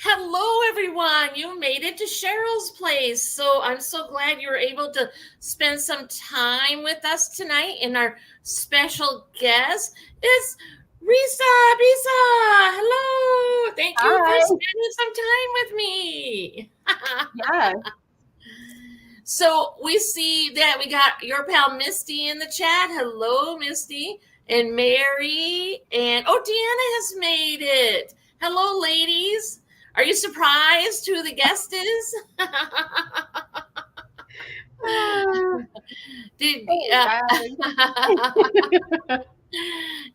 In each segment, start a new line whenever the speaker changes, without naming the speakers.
Hello, everyone. You made it to Cheryl's place. So I'm so glad you were able to spend some time with us tonight. And our special guest is Risa. Risa, hello. Thank you for
Hi.
spending some time with me.
Yeah.
So we see that we got your pal Misty in the chat. Hello, Misty. And Mary. And Deanna has made it. Hello, ladies. Are you surprised who the guest is?
Oh,
Did
hey, guys.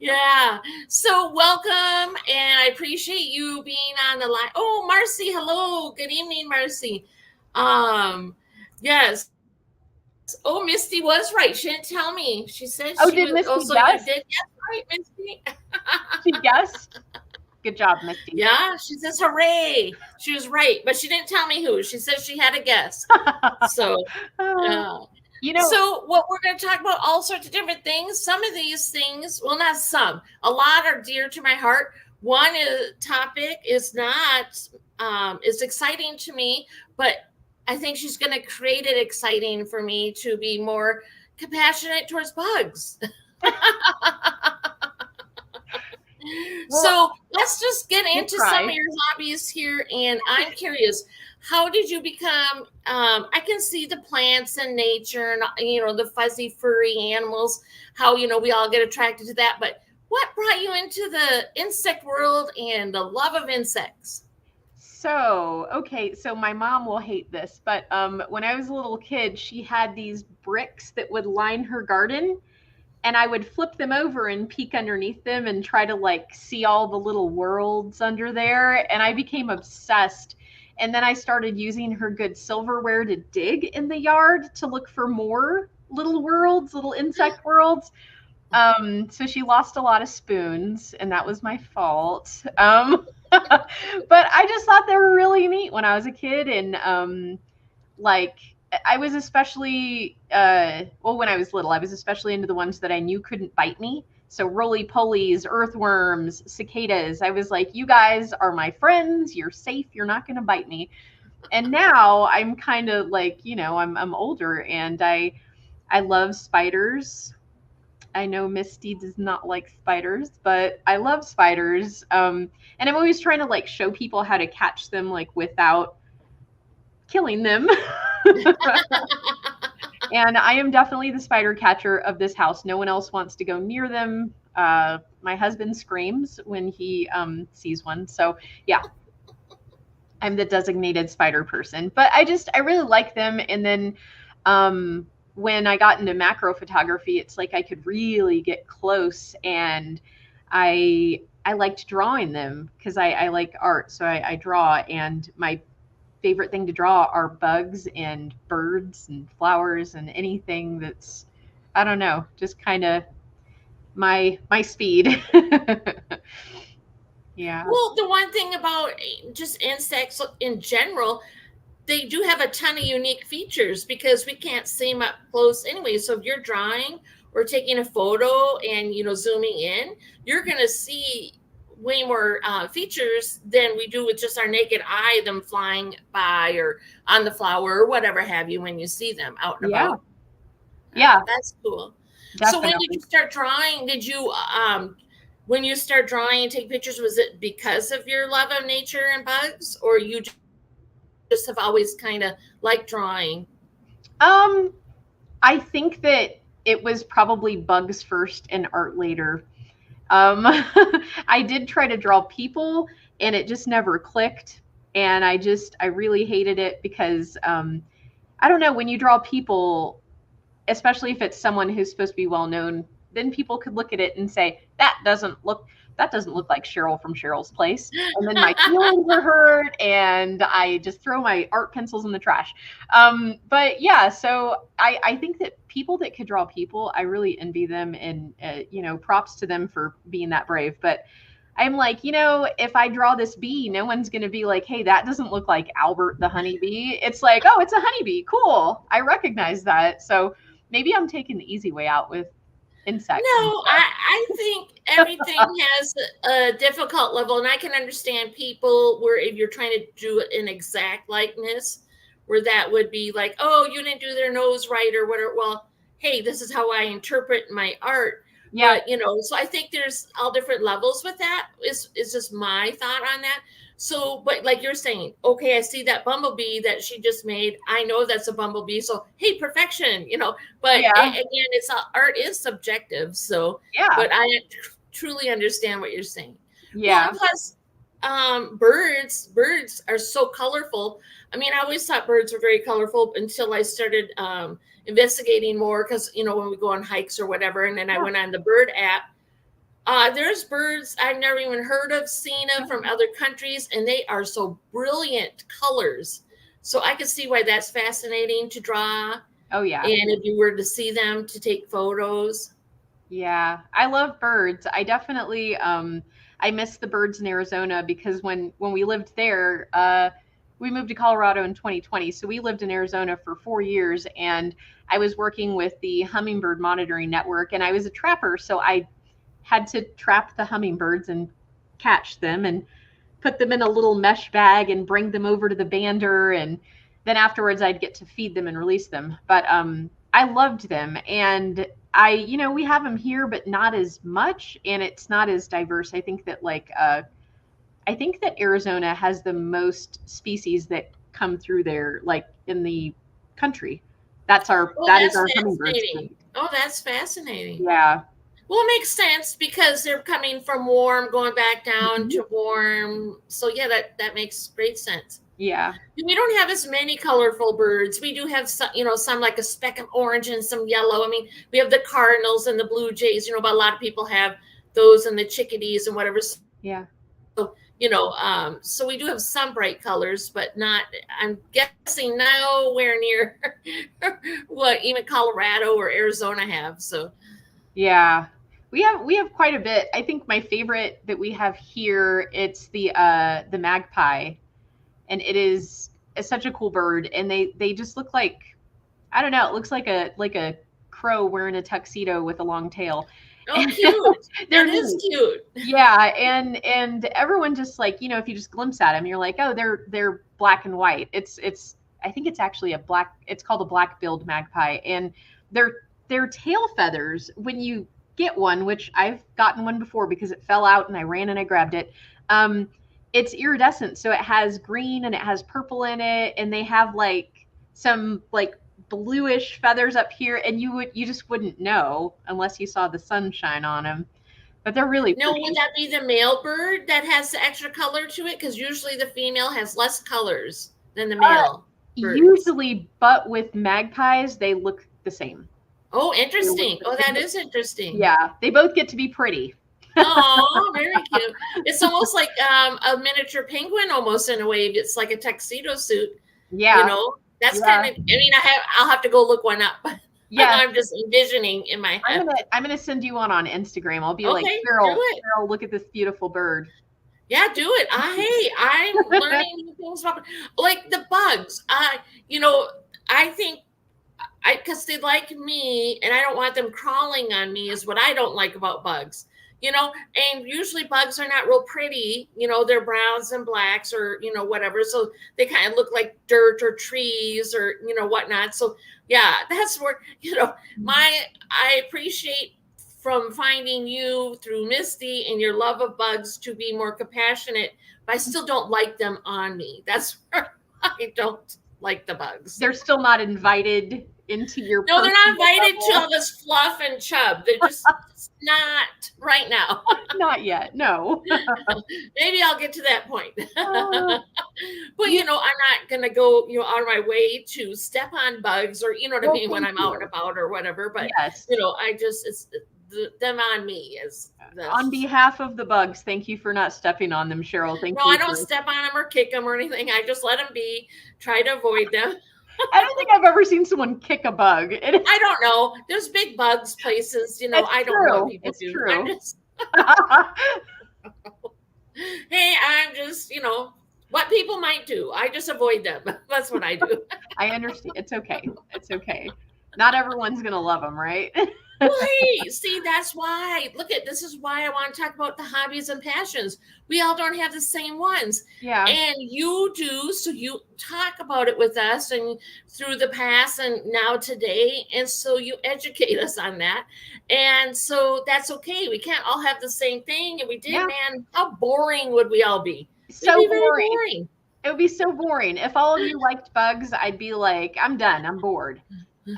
yeah. So welcome, and I appreciate you being on the line. Oh, Marcy, hello. Good evening, Marcy. Yes. Oh, Misty was right. She didn't tell me. She said she was. Oh,
Oh,
so
did
you did
Misty
guess
guess?
right, Misty?
She guessed? Good job, Misty.
Yeah. She says hooray. She was right, but she didn't tell me who. She said she had a guess. So
Uh,
yeah.
you know,
So, what we're going to talk about all sorts of different things. Some of these things, well, not some, a lot are dear to my heart. Topic is not, is exciting to me, but I think she's going to create it exciting for me to be more compassionate towards bugs.
well,
So let's just get
we'll
into some
try.
of your hobbies here. And I'm curious, how did you become? I can see the plants and nature and, the fuzzy, furry animals, how, we all get attracted to that. But what brought you into the insect world and the love of insects?
So my mom will hate this, but when I was a little kid, she had these bricks that would line her garden, and I would flip them over and peek underneath them and try to like see all the little worlds under there. And I became obsessed. And then I started using her good silverware to dig in the yard to look for more little worlds, little insect worlds. So she lost a lot of spoons, and that was my fault. But I just thought they were really neat when I was a kid, and like I was especially well, when I was little, I was especially into the ones that I knew couldn't bite me. So roly polies, earthworms, cicadas. I was like, you guys are my friends. You're safe. You're not going to bite me. And now I'm kind of like, I'm older, and I love spiders. I know Misty does not like spiders, but I love spiders. And I'm always trying to like show people how to catch them like without killing them. And I am definitely the spider catcher of this house. No one else wants to go near them. My husband screams when he sees one. So yeah, I'm the designated spider person. But I really like them. And then when I got into macro photography, it's like I could really get close, and I liked drawing them because I like art. So I draw, and my favorite thing to draw are bugs and birds and flowers and anything that's, I don't know, just kind of my speed. Yeah.
Well, the one thing about just insects in general, they do have a ton of unique features because we can't see them up close anyway. So if you're drawing or taking a photo and zooming in, you're going to see way more features than we do with just our naked eye, them flying by or on the flower or whatever have you when you see them out and
Yeah.
about.
Yeah,
That's cool. So when did you
definitely.
start drawing? Did you when you start drawing and take pictures, was it because of your love of nature and bugs, or you just have always kind of liked drawing?
Um, I think that it was probably bugs first and art later. Um, I did try to draw people, and it just never clicked. And I really hated it because I don't know, when you draw people, especially if it's someone who's supposed to be well known, then people could look at it and say that doesn't look like Cheryl from Cheryl's Place, and then my feelings are hurt, and I just throw my art pencils in the trash. But yeah, so I think that people that could draw people, I really envy them, and props to them for being that brave. But I'm like, if I draw this bee, no one's going to be like, hey, that doesn't look like Albert the honeybee. It's like, oh, it's a honeybee. Cool. I recognize that. So maybe I'm taking the easy way out with insects and
No,
stuff.
I think everything has a difficult level, and I can understand people where if you're trying to do an exact likeness, where that would be like, oh, you didn't do their nose right or whatever. Well, hey, this is how I interpret my art.
Yeah,
But so I think there's all different levels with that. Is just my thought on that. So, but like you're saying, okay, I see that bumblebee that she just made. I know that's a bumblebee. So, hey, perfection. But
yeah,
again, art is subjective. So,
yeah,
but I truly understand what you're saying. Well, and
yeah.
plus, birds are so colorful. I mean, I always thought birds were very colorful until I started investigating more because when we go on hikes or whatever, and then I
Yeah.
went on the bird app. There's birds I've never even heard of, seen them from other countries, and they are so brilliant colors. So I can see why that's fascinating to draw. And
Oh yeah.
if you were to see them, to take photos.
Yeah, I love birds. I definitely I miss the birds in Arizona because when we lived there, we moved to Colorado in 2020. So we lived in Arizona for 4 years, and I was working with the Hummingbird Monitoring Network, and I was a trapper, so I had to trap the hummingbirds and catch them and put them in a little mesh bag and bring them over to the bander, and then afterwards I'd get to feed them and release them. But I loved them, and we have them here, but not as much, and it's not as diverse. I think that Arizona has the most species that come through there, like in the country.
Oh,
That is
that's
our hummingbird
fascinating.
state.
Oh, that's fascinating.
Yeah.
Well, it makes sense because they're coming from warm, going back down
Mhm.
to warm. So yeah, that makes great sense.
Yeah.
We don't have as many colorful birds. We do have some like a speck of orange and some yellow. I mean, we have the cardinals and the blue jays, but a lot of people have those and the chickadees and whatever.
Yeah.
So we do have some bright colors, but not, I'm guessing nowhere near what even Colorado or Arizona have. So,
Yeah. We have quite a bit. I think my favorite that we have here, it's the magpie, and it's such a cool bird, and they just look like, I don't know, it looks like a crow wearing a tuxedo with a long tail.
oh, cute.
They're
That is
neat.
cute.
Yeah, and everyone just like, if you just glimpse at them, you're like, oh, they're black and white. It's I think it's actually it's called a black-billed magpie, and their tail feathers, when you get one, which I've gotten one before because it fell out and I ran and I grabbed it. Um, it's iridescent, so it has green and it has purple in it, and they have like some like bluish feathers up here, and you just wouldn't know unless you saw the sunshine on them, but they're really
Now, would
pretty.
that be the male bird that has the extra color to it? Because usually the female has less colors than the
Uh,
male birds.
Usually, but with magpies, they look the same.
Oh,
They look
interesting.
the
Oh, that
same.
is interesting.
Yeah, they both get to be pretty.
Oh, very cute. It's almost like a miniature penguin, almost in a way. It's like a tuxedo suit. You
Yeah,
know, that's kind
yeah,
of. I mean, I'll have to go look one up.
yeah.
I'm just envisioning in my head.
I'm gonna send you one on Instagram. I'll be like,
Okay, do
Cheryl,
it.
Cheryl, look at this beautiful bird.
Yeah, do it. Hey, I'm learning new things about like the bugs. I think because they like me and I don't want them crawling on me is what I don't like about bugs. And usually bugs are not real pretty. They're browns and blacks or whatever. So they kind of look like dirt or trees or whatnot. So yeah, that's where my I appreciate from finding you through Misty and your love of bugs to be more compassionate, but I still don't like them on me. That's where I don't like the bugs.
They're still not invited into your
No, they're not
personal
invited to
level.
all this fluff and chub. They're just not right now.
Not yet. No.
Maybe I'll get to that point.
Uh,
But
yeah.
I'm not gonna go, out of my way to step on bugs or you know what I
Well,
mean when
thank
I'm out and
you.
about or whatever. But
Yes.
I just it's them on me is the.
On behalf of the bugs, thank you for not stepping on them, Cheryl. Thank
No, I
you
don't
for.
step on them or kick them or anything. I just let them be. Try to avoid them.
I don't think I've ever seen someone kick a bug.
I don't know. There's big bugs places.
It's
I don't know what
true.
people
It's
do. I'm
true.
just hey, I'm just, what people might do. I just avoid them. That's what I do.
I understand. It's okay. It's okay. Not everyone's gonna love them, right?
Right. See, that's why. Look at this is why I want to talk about the hobbies and passions. We all don't have the same ones.
Yeah.
And you do, so you talk about it with us and through the past and now today. And so you educate us on that. And so that's okay. We can't all have the same thing. And we did,
Yeah.
man, how boring would we all be? We'd
So
be very
boring.
boring.
It would be so boring. If all of you liked bugs, I'd be like, I'm done. I'm bored.
Well,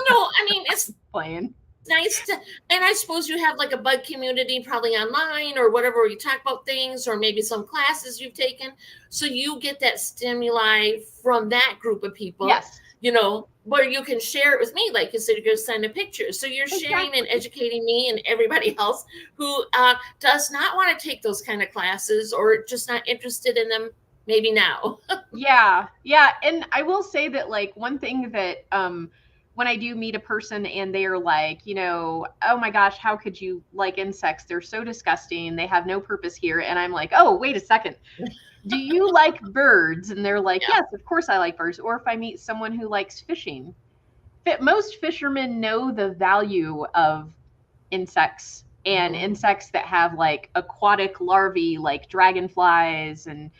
no, I mean, it's
Playing.
nice to, and I suppose you have like a bug community probably online or whatever, where you talk about things or maybe some classes you've taken. So you get that stimuli from that group of people,
Yes.
where you can share it with me. Like you said, you're going to send a picture. So you're sharing and
Exactly.
educating me and everybody else who does not want to take those kind of classes or just not interested in them maybe now.
Yeah. Yeah. And I will say that, like, one thing that, when I do meet a person and they are like, oh my gosh, how could you like insects? They're so disgusting. They have no purpose here. And I'm like, oh, wait a second. Do you like birds? And they're like,
Yeah.
yes, of course I like birds. Or if I meet someone who likes fishing, most fishermen know the value of insects and insects that have like aquatic larvae, like dragonflies and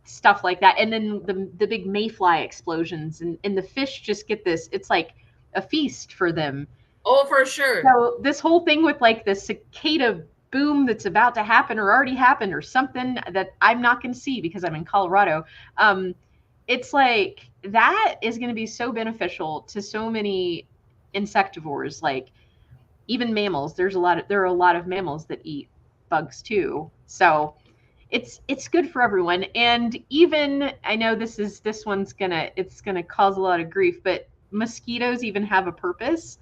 stuff like that. And then the big mayfly explosions, and the fish just get this, it's like a feast for them.
Oh, for sure.
So this whole thing with like the cicada boom that's about to happen or already happened or something that I'm not going to see because I'm in Colorado. It's like that is going to be so beneficial to so many insectivores, like even mammals. There are a lot of mammals that eat bugs too. So it's good for everyone. And even, I know this one's gonna cause a lot of grief, but mosquitoes even have a purpose.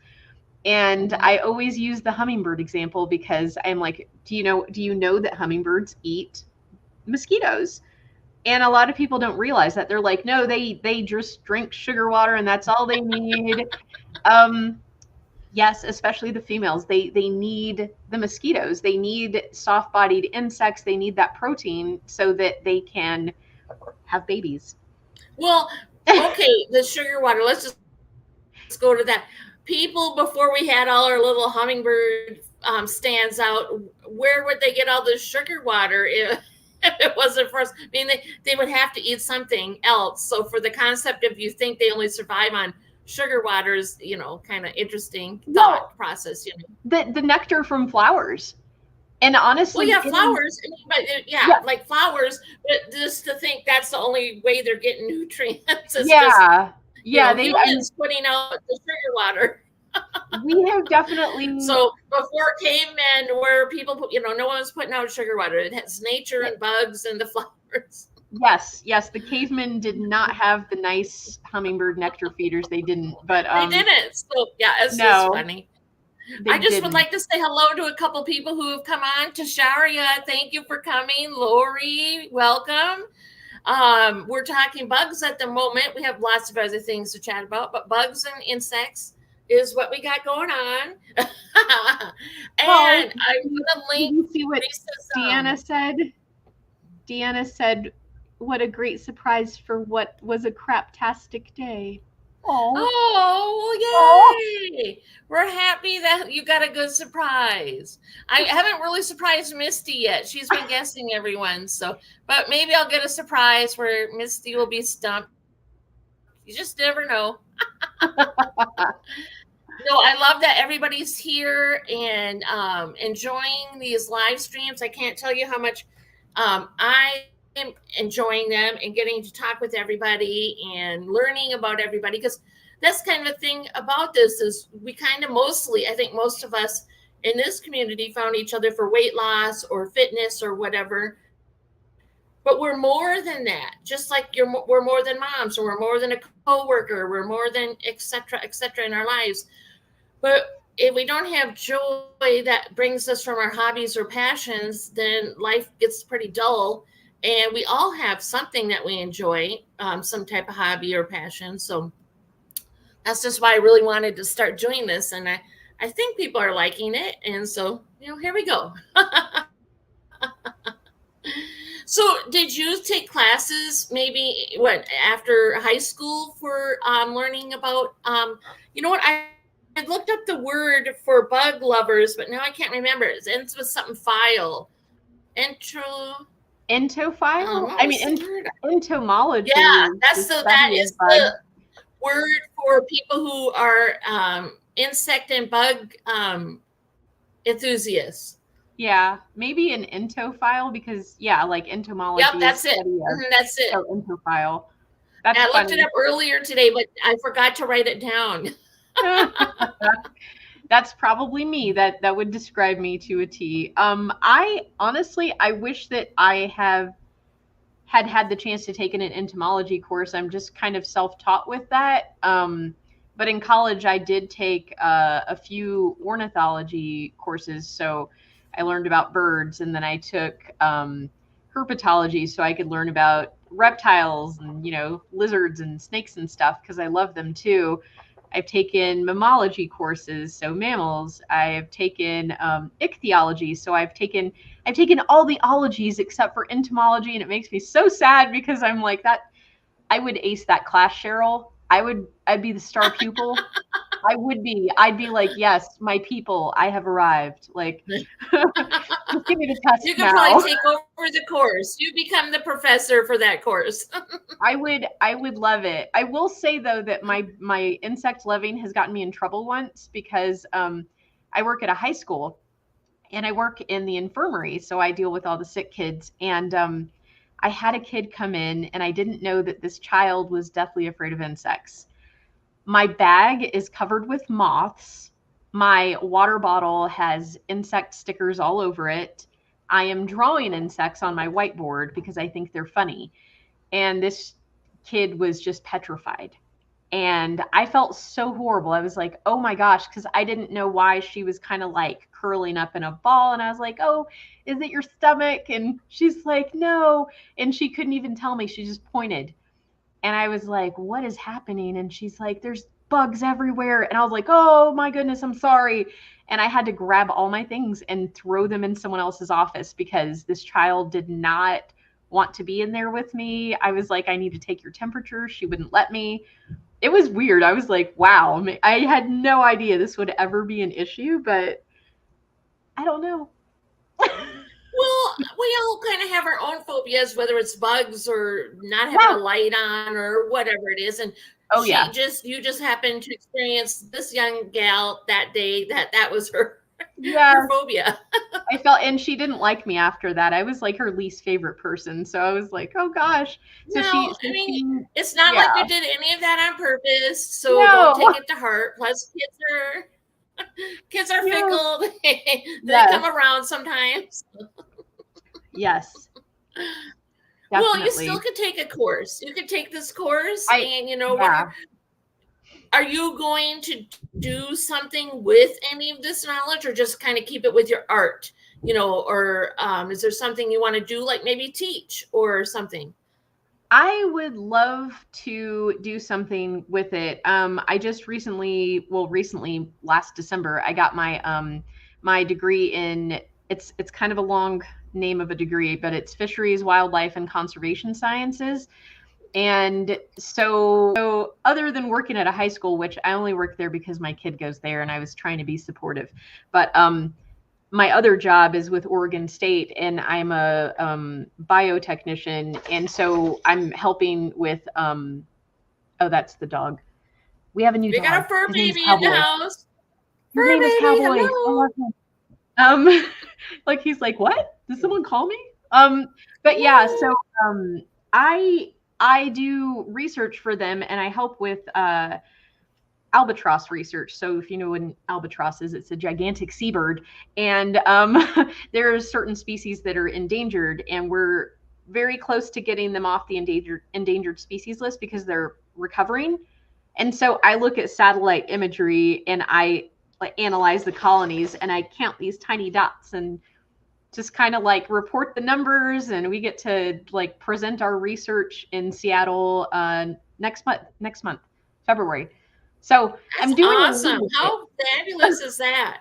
And I always use the hummingbird example because I'm like, do you know that hummingbirds eat mosquitoes? And a lot of people don't realize that. They're like, no, they just drink sugar water and that's all they need. um Yes, especially the females. They need the mosquitoes. They need soft-bodied insects. They need that protein so that they can have babies.
Well, okay, the sugar water. Let's go to that. People before we had all our little hummingbird stands out, where would they get all this sugar water if it wasn't for us? I mean, they would have to eat something else. So for the concept of you think they only survive on sugar waters, kind of interesting
Well,
thought process.
the nectar from flowers. And
Well,
honestly,
yeah, flowers, but yeah,
yeah,
like flowers, but just to think that's the only way they're getting nutrients is just,
yeah, yeah,
humans putting out the sugar water.
we have definitely,
So before cavemen, where people put, no one was putting out sugar water. It has nature and bugs and the flowers.
yes, the cavemen did not have the nice hummingbird nectar feeders. They didn't, but
They didn't. So yeah, it's just
no,
funny.
they
I just would
didn't.
like to say hello to a couple people who have come on. Tasharia, thank you for coming. Lori, welcome. We're talking bugs at the moment. We have lots of other things to chat about, but bugs and insects is what we got going on. And
Well,
I'm gonna
did
link
you see what
Risa's.
Deanna said? Deanna said, "What a great surprise for what was a craptastic day." Oh, oh,
Oh, yay! We're happy that you got a good surprise. I haven't really surprised Misty yet. She's been guessing everyone, but maybe I'll get a surprise where Misty will be stumped. You just never know. No, I love that everybody's here and enjoying these live streams. I can't tell you how much I am enjoying them and getting to talk with everybody and learning about everybody, because that's kind of the thing about this is we kind of mostly, I think most of us in this community found each other for weight loss or fitness or whatever. But we're more than that. Just like we're more than moms, or we're more than a coworker, we're more than et cetera in our lives. But if we don't have joy that brings us from our hobbies or passions, then life gets pretty dull. And we all have something that we enjoy, some type of hobby or passion. So that's just why I really wanted to start doing this. And I think people are liking it. And so, here we go. So did you take classes maybe after high school for learning about, you know what? I I looked up the word for bug lovers, but now I can't remember. It ends with something file. Intro.
Entophile?
What
I
was
mean,
the word? Yeah,
entomology is the
that
study
is
of bugs.
the word for people who are insect and bug enthusiasts.
Yeah, maybe an entophile because yeah, like
Yep,
entomology is
that's it.
study of
That's it.
so entophile.
Yeah,
That's
I looked it
funny.
up earlier today, but I forgot to write it down.
That's probably me. That would describe me to a T. I honestly I wish that I had the chance to take an entomology course. I'm just kind of self-taught with that. But in college, I did take a few ornithology courses. So I learned about birds, and then I took herpetology, so I could learn about reptiles and lizards and snakes and stuff because I love them too. I've taken mammalogy courses, so mammals. I've taken ichthyology, so I've taken all the ologies except for entomology, and it makes me so sad because I'm like that. I would ace that class, Cheryl. I'd be the star pupil. I would be. I'd be like, yes, my people, I have arrived. Like, just give me the test
You could probably
now.
take over the course. You become the professor for that course.
I would love it. I will say though that my insect loving has gotten me in trouble once because I work at a high school and I work in the infirmary, so I deal with all the sick kids. And I had a kid come in, and I didn't know that this child was deathly afraid of insects. My bag is covered with moths. My water bottle has insect stickers all over it. I am drawing insects on my whiteboard because I think they're funny. And this kid was just petrified. And I felt so horrible. I was like, oh my gosh, because I didn't know why she was kind of like curling up in a ball. And I was like, oh, is it your stomach? And she's like, no. And she couldn't even tell me. She just pointed. And I was like, what is happening? And she's like, there's bugs everywhere. And I was like, oh my goodness, I'm sorry. And I had to grab all my things and throw them in someone else's office because this child did not want to be in there with me. I was like, I need to take your temperature. She wouldn't let me. It was weird. I was like, wow, I had no idea this would ever be an issue, but I don't know.
Well, we all kind of have our own phobias, whether it's bugs or not having a
Yeah.
light on or whatever it is. And
Oh yeah.
you just happened to experience this young gal that day that was her
Yeah.
her phobia.
I felt, and she didn't like me after that. I was like her least favorite person. So I was like, oh gosh. So
Well, I mean, it's not
yeah.
like you did any of that on purpose, so don't
No.
take it to heart. Plus, kids are
Yeah.
fickle. They
Yes.
come around sometimes.
Yes.
Well, you
Definitely.
still could take a course. You could take this course,
I,
and what
yeah.
are you going to do something with any of this knowledge, or just kind of keep it with your art? Or is there something you want to do, like maybe teach or something?
I would love to do something with it. I just recently last December, I got my degree in it's kind of a long name of a degree, but it's fisheries, wildlife, and conservation sciences. And so other than working at a high school, which I only work there because my kid goes there and I was trying to be supportive, but my other job is with Oregon State, and I'm a biotechnician, and so I'm helping with. Oh, that's the dog. We have a new
We got
dog.
a fur
His name's
baby in the
Cowboy.
house.
His
Fur
name is
baby,
Cowboy. I
hello.
love him. Um, like he's like, what? Did someone call me? But yeah, so um, I I do research for them, and I help with albatross research. So if you know what an albatross is, it's a gigantic seabird, and there are certain species that are endangered, and we're very close to getting them off the endangered species list because they're recovering. And so I look at satellite imagery and I like analyze the colonies and I count these tiny dots and just kind of like report the numbers, and we get to like present our research in Seattle next month, February. So
That's
I'm doing a
awesome.
little bit.
How fabulous is that?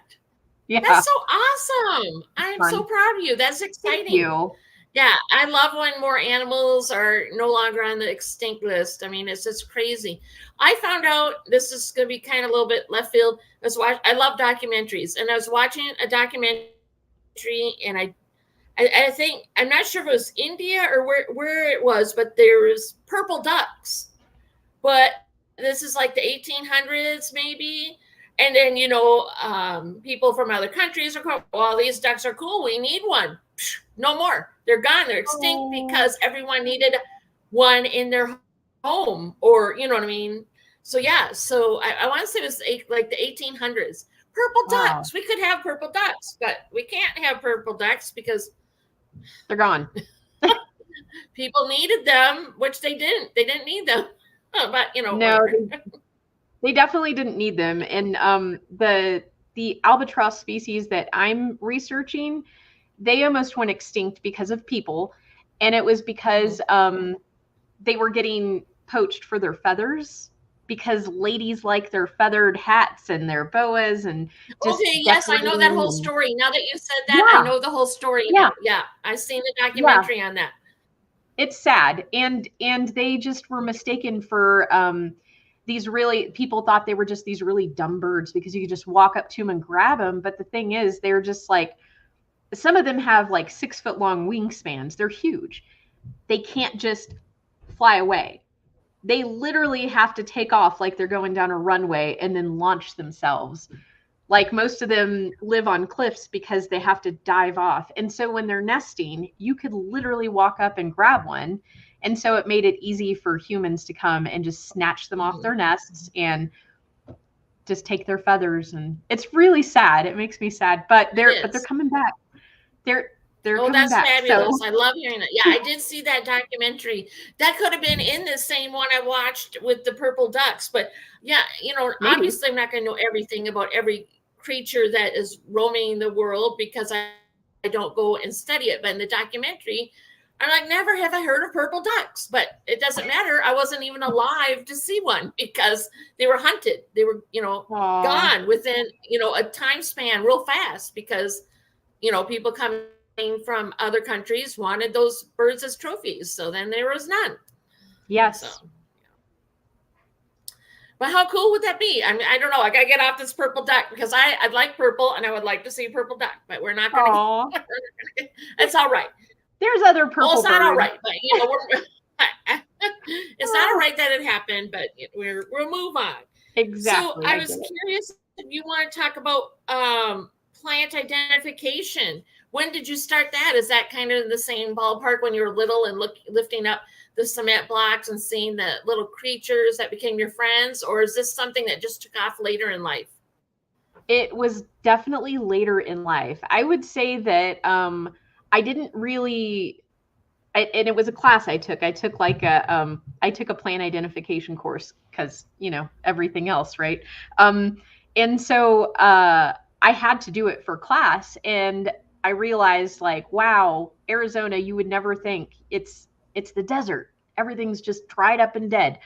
Yeah,
That's so awesome.
it's
I'm so
fun.
proud of you. That's
Thank
exciting.
you.
Yeah, I love when more animals are no longer on the extinct list. I mean, it's just crazy. I found out this is going to be kind of a little bit left field. I love documentaries, and I was watching a documentary, and I think I'm not sure if it was India or where it was, but there was purple ducks. But this is like the 1800s maybe, and then people from other countries are called, well, these ducks are cool, we need one. No more, they're gone, they're extinct
Oh,
because everyone needed one in their home, or you know what I mean. So yeah, so I want to say it was like the 1800s. Purple ducks, we
wow.
could have purple ducks, but we can't have purple ducks because
They're gone.
people needed them, which they didn't need them. But
No,
whatever.
they definitely didn't need them. And the albatross species that I'm researching, they almost went extinct because of people, and it was because
Mhm.
they were getting poached for their feathers because ladies like their feathered hats and their boas and just
Okay, yes, I know that
decorating
whole
and
story. Now that you said that, I
yeah,
know the whole story
yeah,
now. Yeah, I've seen the
yeah.
documentary on that.
It's sad, and they just were mistaken for these really people thought they were just these really dumb birds because you could just walk up to them and grab them. But the thing is, they're just like some of them have like 6 foot long wingspans. They're huge. They can't just fly away. They literally have to take off like they're going down a runway and then launch themselves. Like most of them live on cliffs because they have to dive off. And so when they're nesting, you could literally walk up and grab one. And so it made it easy for humans to come and just snatch them off
Mhm.
their nests and just take their feathers. And it's really sad. It makes me sad, but
It
they're
is.
coming back. They're they're
Oh,
coming
that's
back. So
fabulous. I love hearing that. Yeah, I did see that documentary. That could have been in the same one I watched with the purple ducks. But yeah,
maybe.
obviously I'm not going to know everything about every creature that is roaming the world because I don't go and study it. But in the documentary, I'm like, never have I heard of purple ducks. But it doesn't matter. I wasn't even alive to see one because they were hunted. They were,
Aw.
gone within, a time span real fast because people coming from other countries wanted those birds as trophies. So then there was none. So,
Yes.
but how cool would that be? I mean, I don't know. I got to get off this purple duck because I'd like purple and I would like to see purple duck, but we're not going to get,
Aw.
it's all right.
There's other
Well, it's
purple
not all
birds.
right, but it's not all right that it happened, but we'll move on. So
Exactly.
I
I
was
get it.
curious if you want to talk about plant identification. When did you start that? Is that kind of in the same ballpark when you were little and lifting up the cement blocks and seeing the little creatures that became your friends, or is this something that just took off later in life?
It was definitely later in life. I would say that I didn't really and it was a class I took. I took a plant identification course because everything else, right? Um, and so I had to do it for class, and I realized like, wow, Arizona, you would never think it's the desert. Everything's just dried up and dead.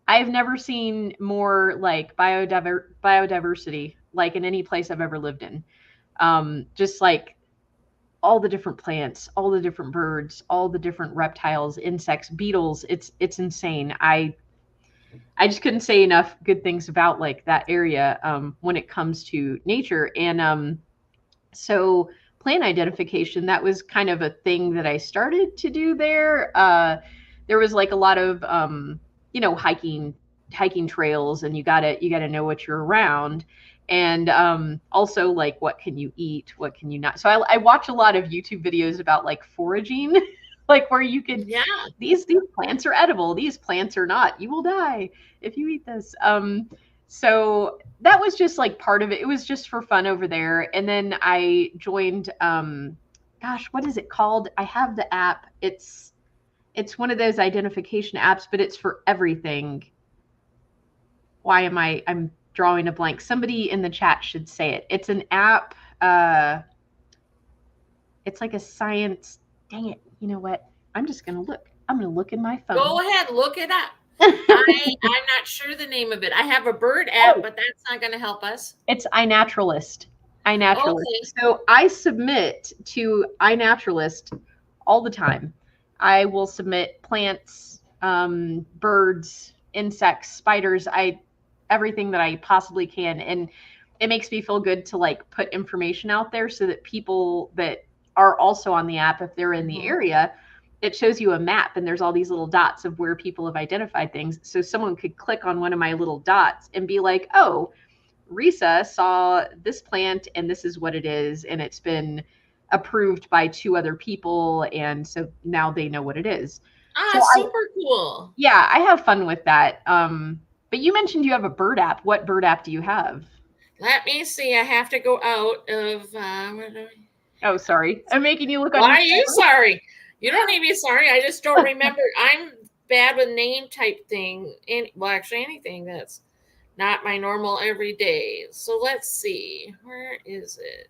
I've never seen more like biodiversity like in any place I've ever lived in. Just like all the different plants, all the different birds, all the different reptiles, insects, beetles. It's insane. I just couldn't say enough good things about like that area when it comes to nature. And so plant identification, that was kind of a thing that I started to do there. There was like a lot of hiking trails, and you gotta know what you're around. And also like what can you eat, what can you not. So I watch a lot of YouTube videos about like foraging, like where you could
Yeah.
these plants are edible, these plants are not, you will die if you eat this. So that was just like part of it. It was just for fun over there. And then I joined gosh, what is it called? I have the app. It's one of those identification apps, but it's for everything. Why am I'm drawing a blank. Somebody in the chat should say it. It's an app. It's like a science. Dang it. You know what? I'm just going to look. I'm going to look in my phone.
Go ahead, look it up. I'm not sure the name of it. I have a bird app,
Oh,
but that's not going to help us.
it's iNaturalist. iNaturalist.
Okay.
So I submit to iNaturalist all the time. I will submit plants, birds, insects, spiders, everything that I possibly can. And it makes me feel good to like put information out there so that people that are also on the app, if they're in the area, it shows you a map and there's all these little dots of where people have identified things. So someone could click on one of my little dots and be like, oh, Risa saw this plant and this is what it is. And it's been approved by 2 other people. And so now they know what it is. So
Super cool.
Yeah, I have fun with that. But you mentioned you have a bird app. What bird app do you have?
Let me see. I have to go out of.
Oh, sorry. I'm making you look on.
Why are you sorry? You don't need to be sorry. I just don't remember. I'm bad with name type thing. Well, actually, anything that's not my normal everyday. So let's see. Where is it?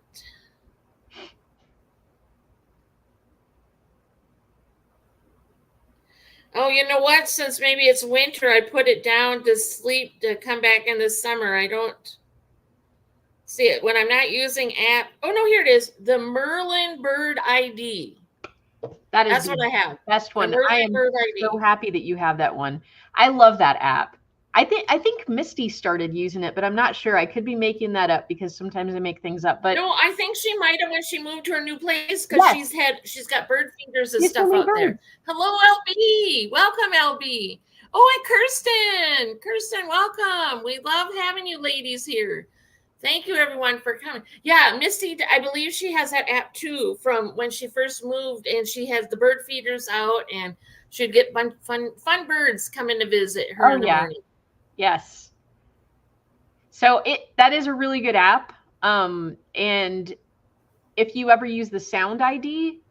Oh, you know what? Since maybe it's winter, I put it down to sleep to come back in the summer. I don't see it when I'm not using app. Oh, no, here it is. The Merlin Bird ID. That's what I have.
Best one. I am so happy that you have that one. I love that app. I think Misty started using it, but I'm not sure. I could be making that up because sometimes I make things up. But
no, I think she might have when she moved to her new place because she's got bird feeders and stuff out there. Hello, LB. Welcome, LB. Oh, and Kirsten, welcome. We love having you ladies here. Thank you, everyone, for coming. Yeah, Misty, I believe she has that app too from when she first moved, and she has the bird feeders out, and she'd get fun birds coming to visit her in the morning.
Yes. So that is a really good app. And if you ever use the sound ID,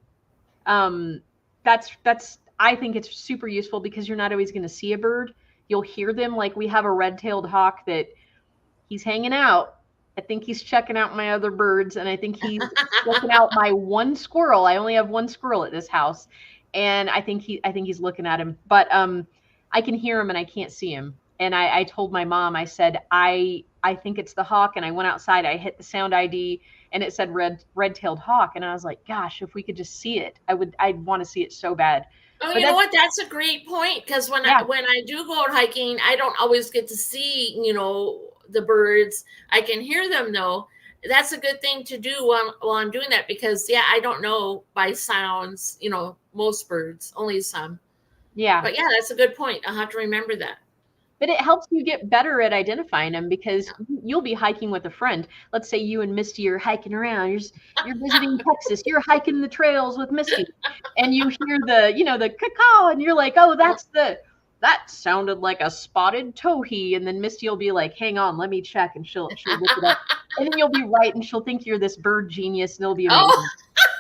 that's I think it's super useful because you're not always going to see a bird. You'll hear them. Like we have a red-tailed hawk that he's hanging out. I think he's checking out my other birds, and I think he's checking out my one squirrel. I only have one squirrel at this house, and I think he's looking at him. But I can hear him and I can't see him. And I told my mom, I said, I think it's the hawk. And I went outside, I hit the sound ID and it said red-tailed hawk. And I was like, gosh, if we could just see it, I'd want to see it so bad.
Oh, but you know what? That's a great point. Because when I do go out hiking, I don't always get to see, the birds. I can hear them though. That's a good thing to do while I'm doing that because I don't know by sounds, most birds, only some. Yeah. But that's a good point. I'll have to remember that.
But it helps you get better at identifying them because you'll be hiking with a friend. Let's say you and Misty are hiking around. You're visiting Texas. You're hiking the trails with Misty, and you hear the caw, and you're like, oh, that sounded like a spotted towhee. And then Misty will be like, hang on, let me check, and she'll look it up, and then you'll be right, and she'll think you're this bird genius, and it'll be amazing.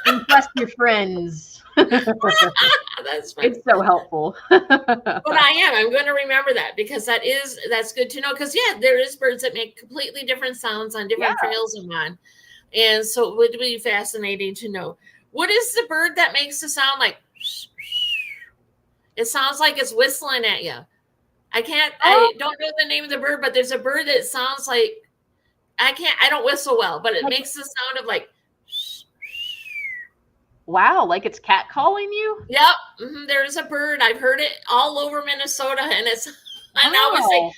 Impress your friends.
That's funny.
It's so helpful.
But I'm going to remember that because that's good to know because there is birds that make completely different sounds on different trails I'm on, and so it would be fascinating to know what is the bird that makes the sound like. It sounds like it's whistling at you. I don't know the name of the bird, but there's a bird that sounds like I don't whistle well, but it makes the sound of like.
Wow, like it's cat calling you?
Yep. Mm-hmm. There's a bird. I've heard it all over Minnesota, and I always say,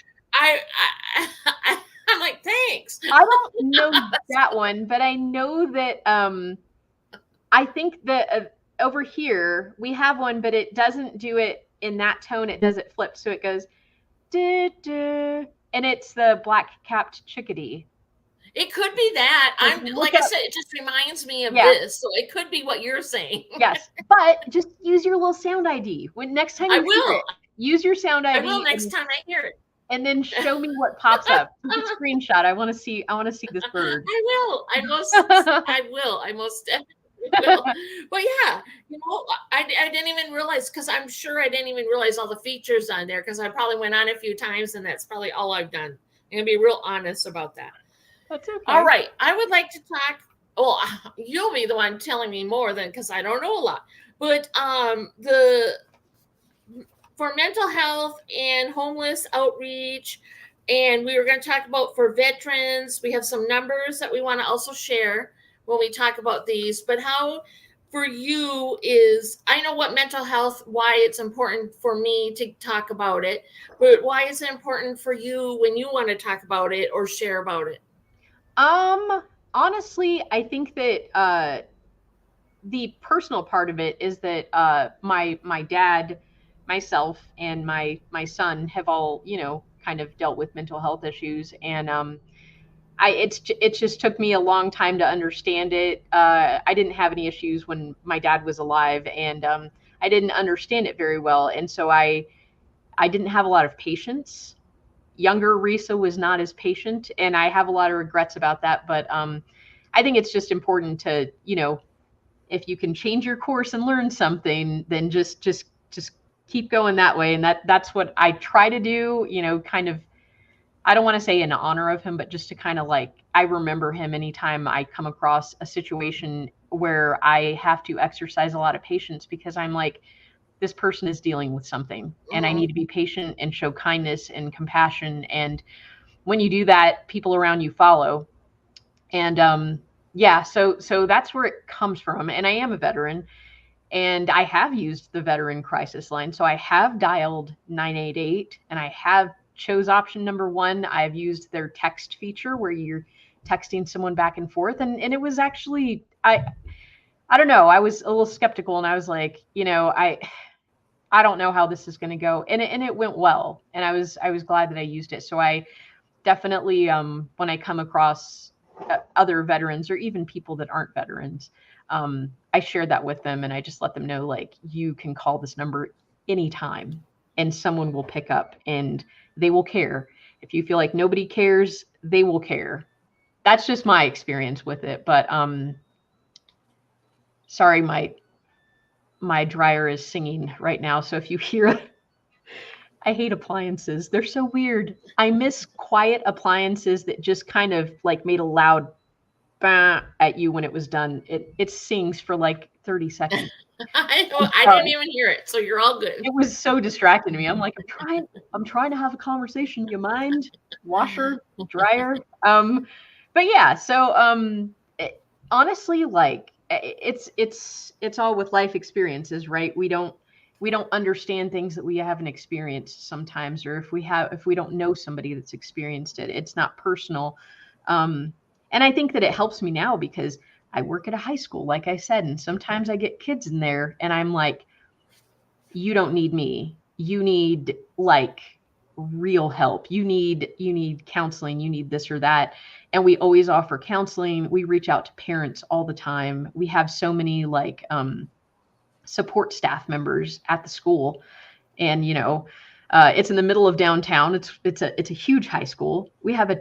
I'm like, thanks.
I don't know that one, but I know that I think that over here we have one, but it doesn't do it in that tone. It does it flip, so it goes, duh, duh, and it's the black-capped chickadee.
It could be that. I said, it just reminds me of this. So it could be what you're saying.
Yes. But just use your little sound ID. When next time you hear it, use your sound ID.
I will next time I hear it.
And then show me what pops up. Take a screenshot. I want to see this bird.
I will. I most definitely will. But I didn't even realize because I'm sure I didn't even realize all the features on there because I probably went on a few times and that's probably all I've done. I'm going to be real honest about that.
That's okay.
All right. I would like to talk. Well, you'll be the one telling me more than because I don't know a lot. But for mental health and homeless outreach, and we were going to talk about for veterans, we have some numbers that we want to also share when we talk about these. But how for you is, I know what mental health, why it's important for me to talk about it, but why is it important for you when you want to talk about it or share about it?
Um, Honestly, I think that the personal part of it is that my dad, myself, and my son have all, kind of dealt with mental health issues, and it just took me a long time to understand it. I didn't have any issues when my dad was alive, and I didn't understand it very well, and so I didn't have a lot of patience. Younger Risa was not as patient, and I have a lot of regrets about that. But I think it's just important to, if you can change your course and learn something, then just keep going that way. And that's what I try to do. Kind of, I don't want to say in honor of him, but just to kind of like, I remember him anytime I come across a situation where I have to exercise a lot of patience, because I'm like, this person is dealing with something, and I
Mm-hmm.
need to be patient and show kindness and compassion. And when you do that, people around you follow. And yeah, so that's where it comes from. And I am a veteran, and I have used the veteran crisis line. So I have dialed 988, and I have chose option number 1. I've used their text feature where you're texting someone back and forth, and it was actually, I don't know, I was a little skeptical, and I was like, I don't know how this is going to go, and it went well, and I was glad that I used it. So I definitely, when I come across other veterans, or even people that aren't veterans, I share that with them, and I just let them know, like, you can call this number anytime, and someone will pick up, and they will care. If you feel like nobody cares, they will care. That's just my experience with it. But sorry, my dryer is singing right now, so if you hear, I hate appliances. They're so weird. I miss quiet appliances that just kind of like made a loud bah at you when it was done. It sings for like 30 seconds. I'm
I didn't
sorry.
even hear it, so you're all good.
It was so distracting to me. I'm like, I'm trying to have a conversation. You mind? Washer, dryer. But yeah, so honestly, like, it's all with life experiences, right? We don't understand things that we haven't experienced sometimes, or if we don't know somebody that's experienced it, it's not personal. Um, and I think that it helps me now because I work at a high school, like I said, and sometimes I get kids in there, and I'm like, you don't need me. You need, like, real help. You need counseling, you need this or that. And we always offer counseling. We reach out to parents all the time. We have so many, like, support staff members at the school. And it's in the middle of downtown. It's a huge high school. We have a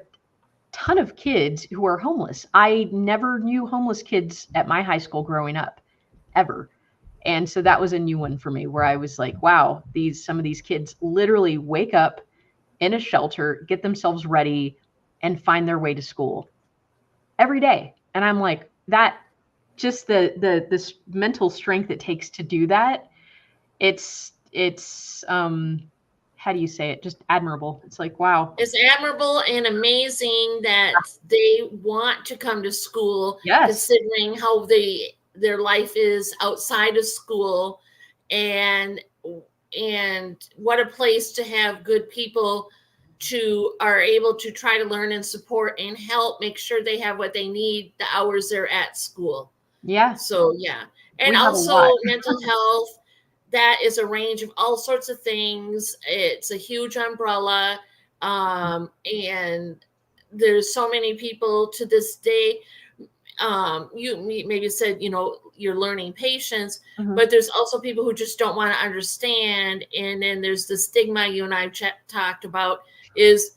ton of kids who are homeless. I never knew homeless kids at my high school growing up, ever. And so that was a new one for me, where I was like, wow, some of these kids literally wake up in a shelter, get themselves ready, and find their way to school every day. And I'm like, that, just the mental strength it takes to do that. It's how do you say it? Just admirable. It's like, wow.
It's admirable and amazing that they want to come to school,
Yes.
considering how their life is outside of school, and what a place to have good people to are able to try to learn and support and help make sure they have what they need the hours they're at school.
Yeah.
So yeah. And
We have a
also
lot.
mental health, that is a range of all sorts of things. It's a huge umbrella. And there's so many people to this day. You maybe said, you're learning patience,
Mhm.
but there's also people who just don't want to understand. And then there's the stigma you and I've talked about, is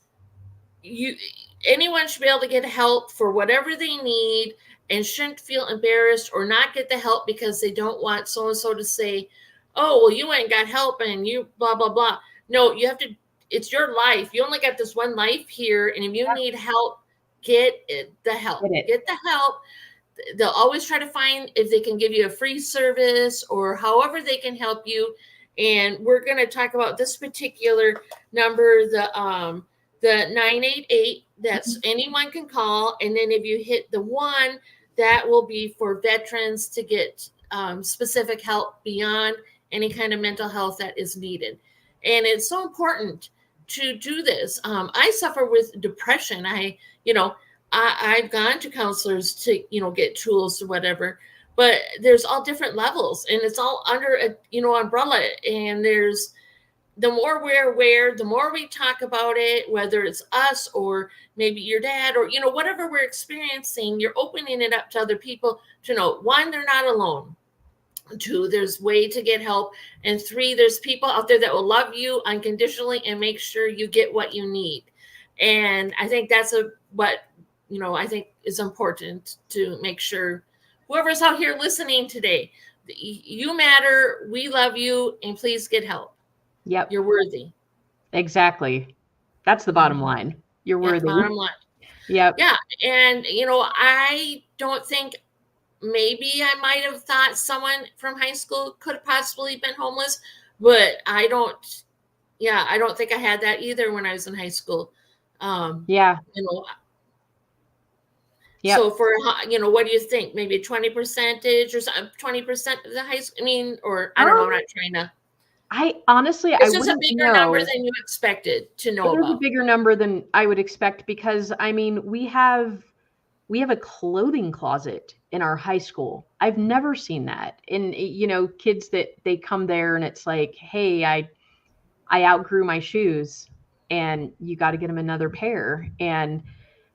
you anyone should be able to get help for whatever they need, and shouldn't feel embarrassed or not get the help because they don't want so and so to say, oh, well, you ain't got help and you blah blah blah. No, you have to. It's your life. You only got this one life here, and if you need help, the help.
Get it.
Get the help. They'll always try to find if they can give you a free service or however they can help you. And we're going to talk about this particular number, the 988. That's anyone can call. And then if you hit the 1, that will be for veterans to get specific help beyond any kind of mental health that is needed. And it's so important to do this. I suffer with depression. I've gone to counselors to, get tools or whatever, but there's all different levels, and it's all under a, umbrella. And there's, the more we're aware, the more we talk about it, whether it's us or maybe your dad or, whatever we're experiencing, you're opening it up to other people to know, one, they're not alone. Two, there's way to get help. And three, there's people out there that will love you unconditionally and make sure you get what you need. And I think that's what I think is important, to make sure whoever's out here listening today, you matter, we love you, and please get help.
Yep.
You're worthy.
Exactly. That's the bottom line. You're worthy.
Bottom line.
Yep.
Yeah. And, I don't think, maybe I might have thought someone from high school could have possibly been homeless, but I don't think I had that either when I was in high school.
Yeah.
Yep. So for, what do you think? Maybe 20% or something, 20% of the high school? I mean, or I don't know. I'm not trying to.
It's
just a bigger number than you expected to know about.
It is a bigger number than I would expect, because we have a clothing closet in our high school. I've never seen that. And kids that they come there and it's like, hey, I outgrew my shoes and you got to get them another pair. And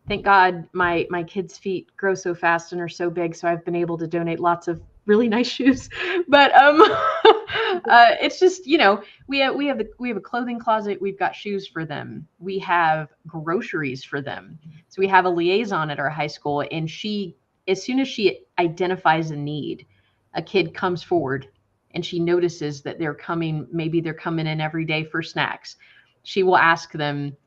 thank God my kids' feet grow so fast and are so big, so I've been able to donate lots of really nice shoes. But it's just, we have a clothing closet. We've got shoes for them. We have groceries for them. So we have a liaison at our high school, and as soon as she identifies a need, a kid comes forward and she notices that maybe they're coming in every day for snacks. She will ask them,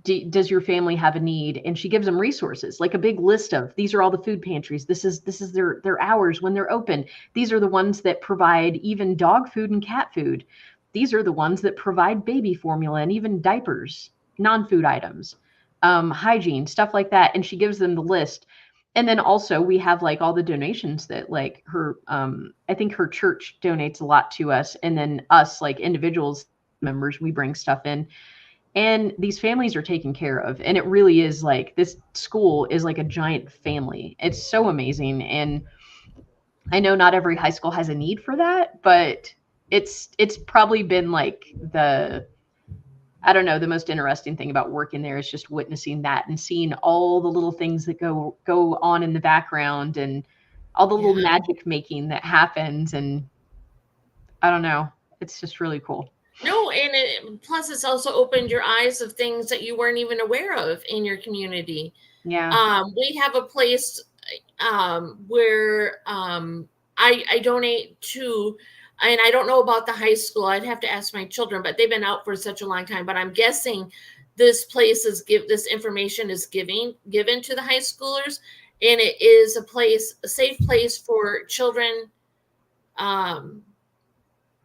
does your family have a need? And she gives them resources, like a big list of, these are all the food pantries. This is their hours when they're open. These are the ones that provide even dog food and cat food. These are the ones that provide baby formula and even diapers, non-food items, hygiene, stuff like that. And she gives them the list. And then also we have like all the donations that like her, I think her church donates a lot to us. And then us, like individuals, members, we bring stuff in. And these families are taken care of. And it really is like, this school is like a giant family. It's so amazing. And I know not every high school has a need for that, but it's probably been like the most interesting thing about working there is just witnessing that and seeing all the little things that go on in the background and all the little magic making that happens. And I don't know, it's just really cool.
No, and plus it's also opened your eyes of things that you weren't even aware of in your community.
Yeah.
We have a place where I donate to, and I don't know about the high school. I'd have to ask my children, but they've been out for such a long time. But I'm guessing this place this information is given to the high schoolers, and it is a safe place for children.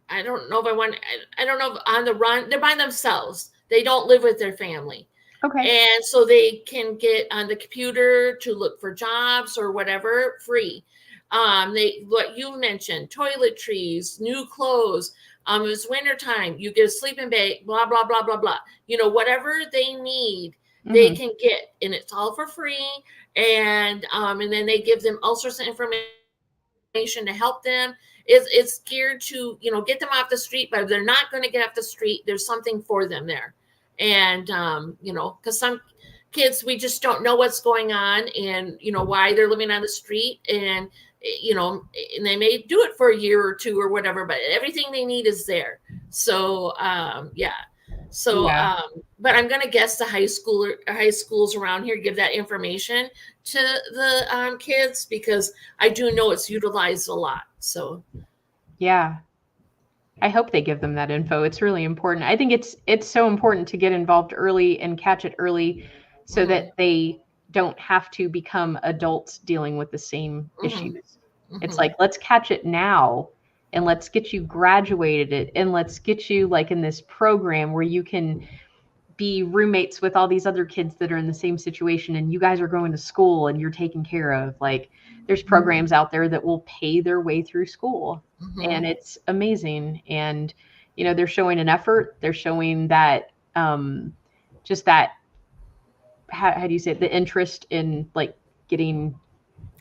I don't know if on the run, they're by themselves. They don't live with their family.
Okay.
And so they can get on the computer to look for jobs or whatever, free. What you mentioned, toiletries, new clothes. It's wintertime, you get a sleeping bag, blah, blah, blah, blah, blah. Whatever they need, they can get, and it's all for free. And then they give them all sorts of information to help them. It's geared to, get them off the street, but if they're not going to get off the street, there's something for them there. And, because some kids, we just don't know what's going on and, why they're living on the street. And, and they may do it for a year or two or whatever, but everything they need is there. So, yeah. So, but I'm going to guess the high schools around here give that information to the kids, because I do know it's utilized a lot. So,
yeah, I hope they give them that info. It's really important. I think it's so important to get involved early and catch it early, so that they don't have to become adults dealing with the same issues. It's like, let's catch it now, and let's get you graduated, and let's get you like in this program where you can be roommates with all these other kids that are in the same situation, and you guys are going to school and you're taken care of. Like, there's programs out there that will pay their way through school, and it's amazing. And they're showing an effort. They're showing that just that how do you say it? The interest in like getting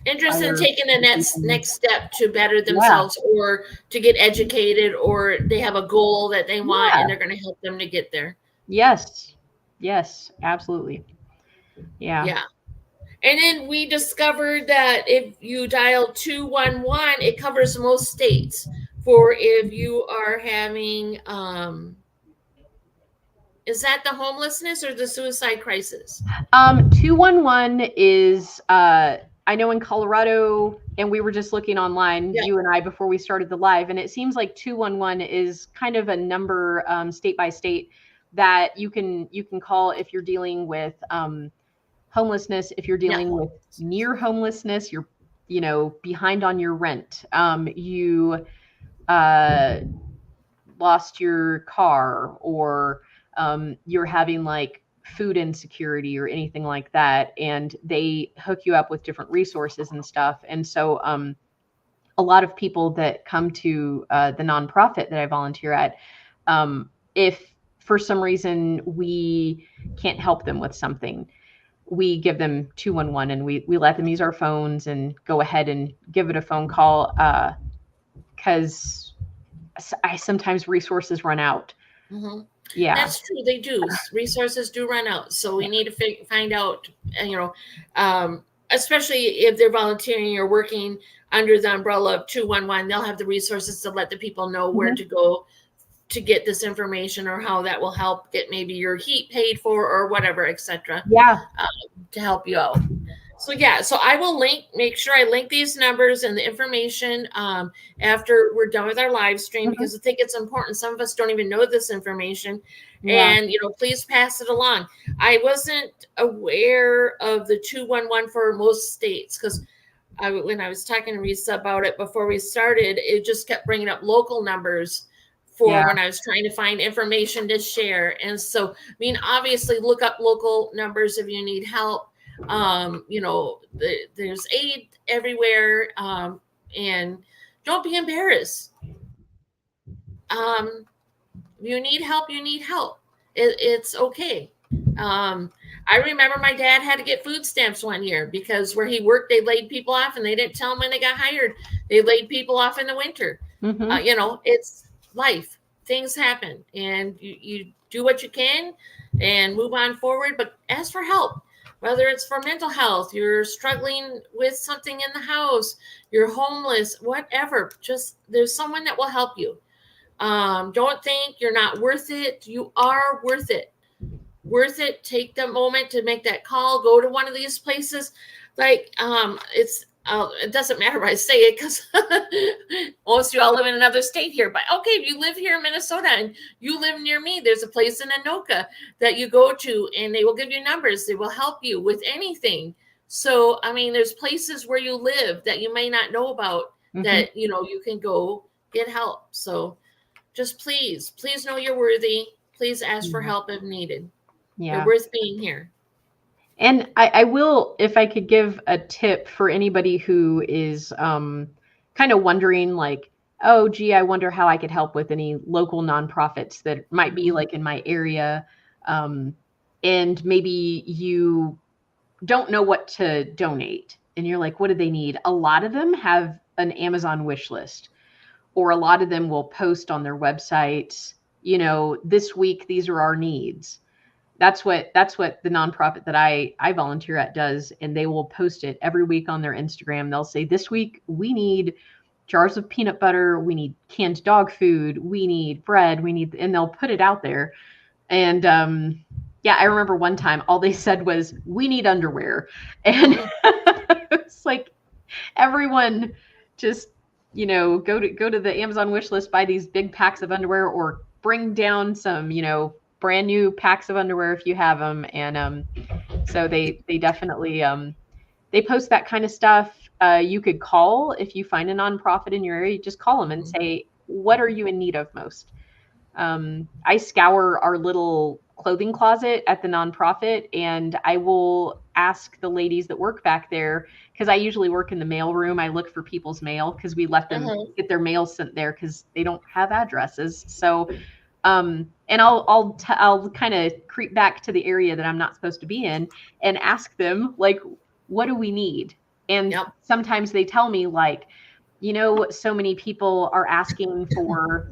Interest in
higher
taking the
education.
next step to better
Yeah.
themselves, or to get educated, or they have a goal that they want and
Yeah.
they're going to help them to get there.
Yes. Yes. Absolutely. Yeah.
Yeah. And then we discovered that if you dial 211, it covers most states for if you are having, is that the homelessness or the suicide crisis?
211 is I know in Colorado, and we were just looking online,
Yeah.
you and I, before we started the live, and it seems like 211 is kind of a number state by state that you can call if you're dealing with homelessness, if you're
Yeah.
dealing with near homelessness, you're behind on your rent, you uh, lost your car, or you're having like food insecurity or anything like that, and they hook you up with different resources and stuff. And so a lot of people that come to the nonprofit that I volunteer at, if for some reason we can't help them with something, we give them 211, and we let them use our phones and go ahead and give it a phone call, because I sometimes resources run out.
Mm-hmm.
Yeah.
That's true. They do. Resources do run out. So we
Yeah.
need to find out, especially if they're volunteering or working under the umbrella of 211, they'll have the resources to let the people know where
Mhm.
to go to get this information, or how that will help get maybe your heat paid for or whatever, etc.,
Yeah.
to help you out. So yeah, so I will make sure I link these numbers and the information after we're done with our live stream,
Mhm.
because I think it's important. Some of us don't even know this information,
Yeah.
and please pass it along. I wasn't aware of the 211 for most states, because when I was talking to Risa about it before we started, it just kept bringing up local numbers for
Yeah.
when I was trying to find information to share. And so, I mean, obviously, look up local numbers if you need help. There's aid everywhere, and don't be embarrassed. Um, you need help, you need help. It's okay. Um, I remember my dad had to get food stamps one year because where he worked, they laid people off, and they didn't tell him when they got hired. They laid people off in the winter.
Mhm.
It's life. Things happen, and you do what you can and move on forward. But ask for help, whether it's for mental health, you're struggling with something in the house, you're homeless, whatever. Just there's someone that will help you. Don't think you're not worth it. You are worth it. Worth it. Take the moment to make that call. Go to one of these places. Like it doesn't matter if I say it, because most of you all live in another state here. But okay, if you live here in Minnesota and you live near me, there's a place in Anoka that you go to, and they will give you numbers. They will help you with anything. So I mean, there's places where you live that you may not know about,
Mhm.
that you can go get help. So just please know you're worthy. Please ask for
Yeah.
help if needed. You're
Yeah.
worth being here.
And I will, if I could give a tip for anybody who is kind of wondering, like, oh, gee, I wonder how I could help with any local nonprofits that might be
Mhm.
like in my area. Um, and maybe you don't know what to donate. And you're like, what do they need? A lot of them have an Amazon wish list, or a lot of them will post on their websites, this week, these are our needs. That's what the nonprofit that I volunteer at does, and they will post it every week on their Instagram. They'll say, this week we need jars of peanut butter, we need canned dog food, we need bread, and they'll put it out there. And yeah, I remember one time all they said was, we need underwear. And
Mhm.
it's like, everyone just go to the Amazon wish list, buy these big packs of underwear, or bring down some brand new packs of underwear if you have them. And so they definitely they post that kind of stuff. You could call, if you find a nonprofit in your area, just call them and say, what are you in need of most? I scour our little clothing closet at the nonprofit, and I will ask the ladies that work back there, because I usually work in the mail room. I look for people's mail because we let them
Uh-huh.
get their mail sent there because they don't have addresses. So and I'll kind of creep back to the area that I'm not supposed to be in and ask them, like, what do we need? And
Yep.
sometimes they tell me, like, so many people are asking for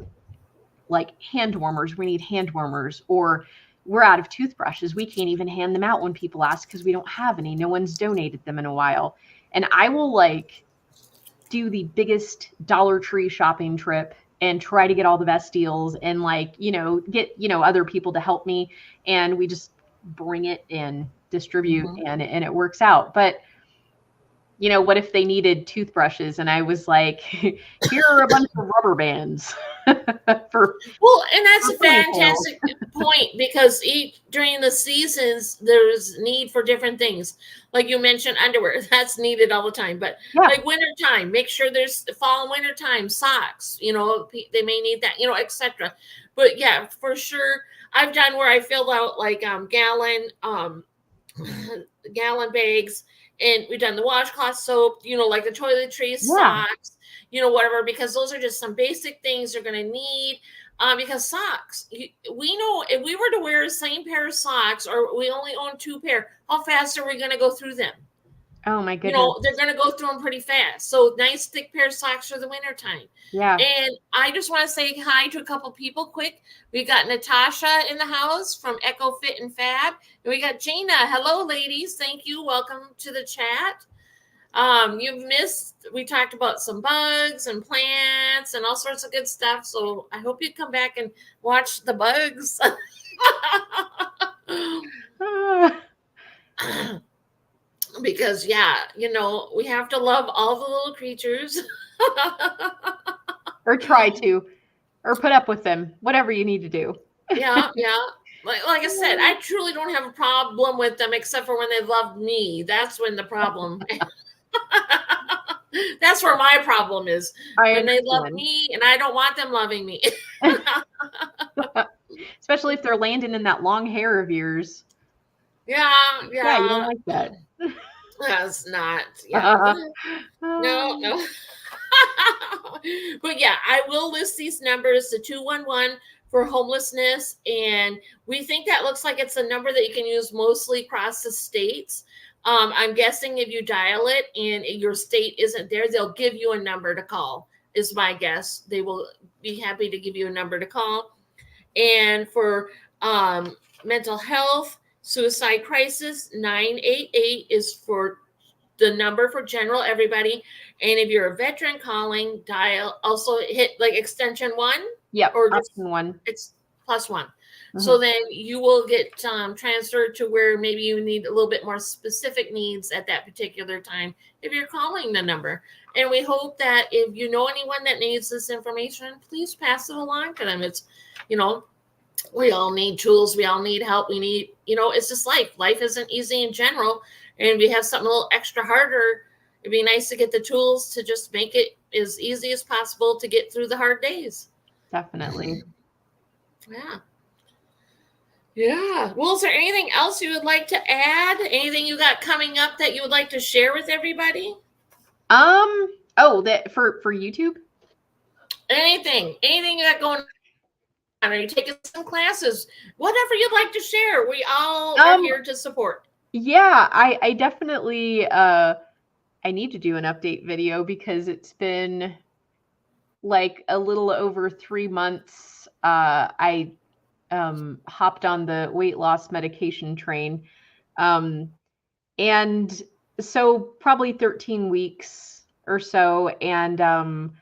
like hand warmers. We need hand warmers, or we're out of toothbrushes. We can't even hand them out when people ask because we don't have any. No one's donated them in a while. And I will like do the biggest Dollar Tree shopping trip and try to get all the best deals, and like, get, other people to help me, and we just bring it and distribute,
Mhm.
and it works out. But what if they needed toothbrushes and I was like, here are a bunch of rubber bands for
Well, and that's a
ponytails.
fantastic point because during the seasons there's need for different things. Like you mentioned, underwear that's needed all the time. But
Yeah.
like winter time, make sure there's fall and winter time socks. They may need that. Etc. But yeah, for sure, I've done where I filled out like gallon bags, and we've done the washcloth soap. Like the toiletries,
Yeah.
socks. Whatever, because those are just some basic things you're going to need. Because socks, we know if we were to wear the same pair of socks, or we only own two pair, how fast are we going to go through them?
Oh my goodness.
They're going to go through them pretty fast. So nice thick pair of socks for the winter time.
Yeah.
And I just want to say hi to a couple people quick. We got Natasha in the house from Echo Fit and Fab. And we got Gina. Hello, ladies. Thank you. Welcome to the chat. We talked about some bugs and plants and all sorts of good stuff. So I hope you come back and watch the bugs. Because we have to love all the little creatures.
Or try to, or put up with them, whatever you need to do.
Yeah. Like I said, I truly don't have a problem with them except for when they love me. That's when the problem. That's where my problem is.
I
When they love
understand.
me and I don't want them loving me.
Especially if they're landing in that long hair of yours.
Yeah.
Yeah, you don't like that.
That's not. Yeah. No. But yeah, I will list these numbers, the 211 for homelessness. And we think that looks like it's a number that you can use mostly across the states. I'm guessing if you dial it and your state isn't there, they'll give you a number to call, is my guess. They will be happy to give you a number to call. And for mental health, suicide crisis, 988 is for the number for general everybody. And if you're a veteran calling, dial, also hit like extension 1.
Yep,
or just
option 1.
It's +1.
Mm-hmm.
So then you will get transferred to where maybe you need a little bit more specific needs at that particular time if you're calling the number. And we hope that if you know anyone that needs this information, please pass it along to them. It's, we all need tools. We all need help. We need, it's just life. Life isn't easy in general. And we have something a little extra harder. It'd be nice to get the tools to just make it as easy as possible to get through the hard days.
Definitely.
Yeah. Well, is there anything else you would like to add? Anything you got coming up that you would like to share with everybody?
That for YouTube?
Anything you got going on? Are you taking some classes? Whatever you'd like to share. We all are here to support.
Yeah, I definitely I need to do an update video because it's been like a little over 3 months. I hopped on the weight loss medication train. And so probably 13 weeks or so. And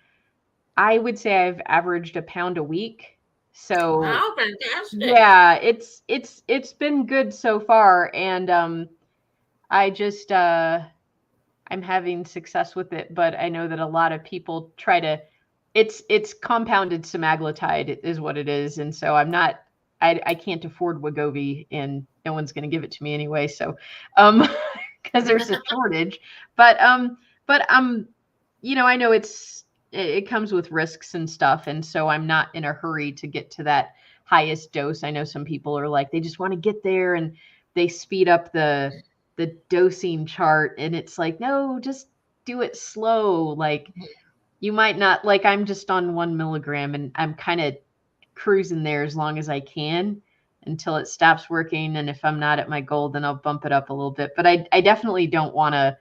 I would say I've averaged a pound a week. So
wow, fantastic.
Yeah, it's been good so far. And I just I'm having success with it, but I know that a lot of people try to it's compounded semaglutide is what it is. And so I can't afford Wegovy, and no one's going to give it to me anyway. So, because there's a shortage, but I know it comes with risks and stuff. And so I'm not in a hurry to get to that highest dose. I know some people are like, they just want to get there and they speed up the dosing chart, and it's like, no, just do it slow. Like, you might not, like, I'm just on 1 milligram and I'm kind of cruising there as long as I can until it stops working. And if I'm not at my goal, then I'll bump it up a little bit. But I definitely don't want to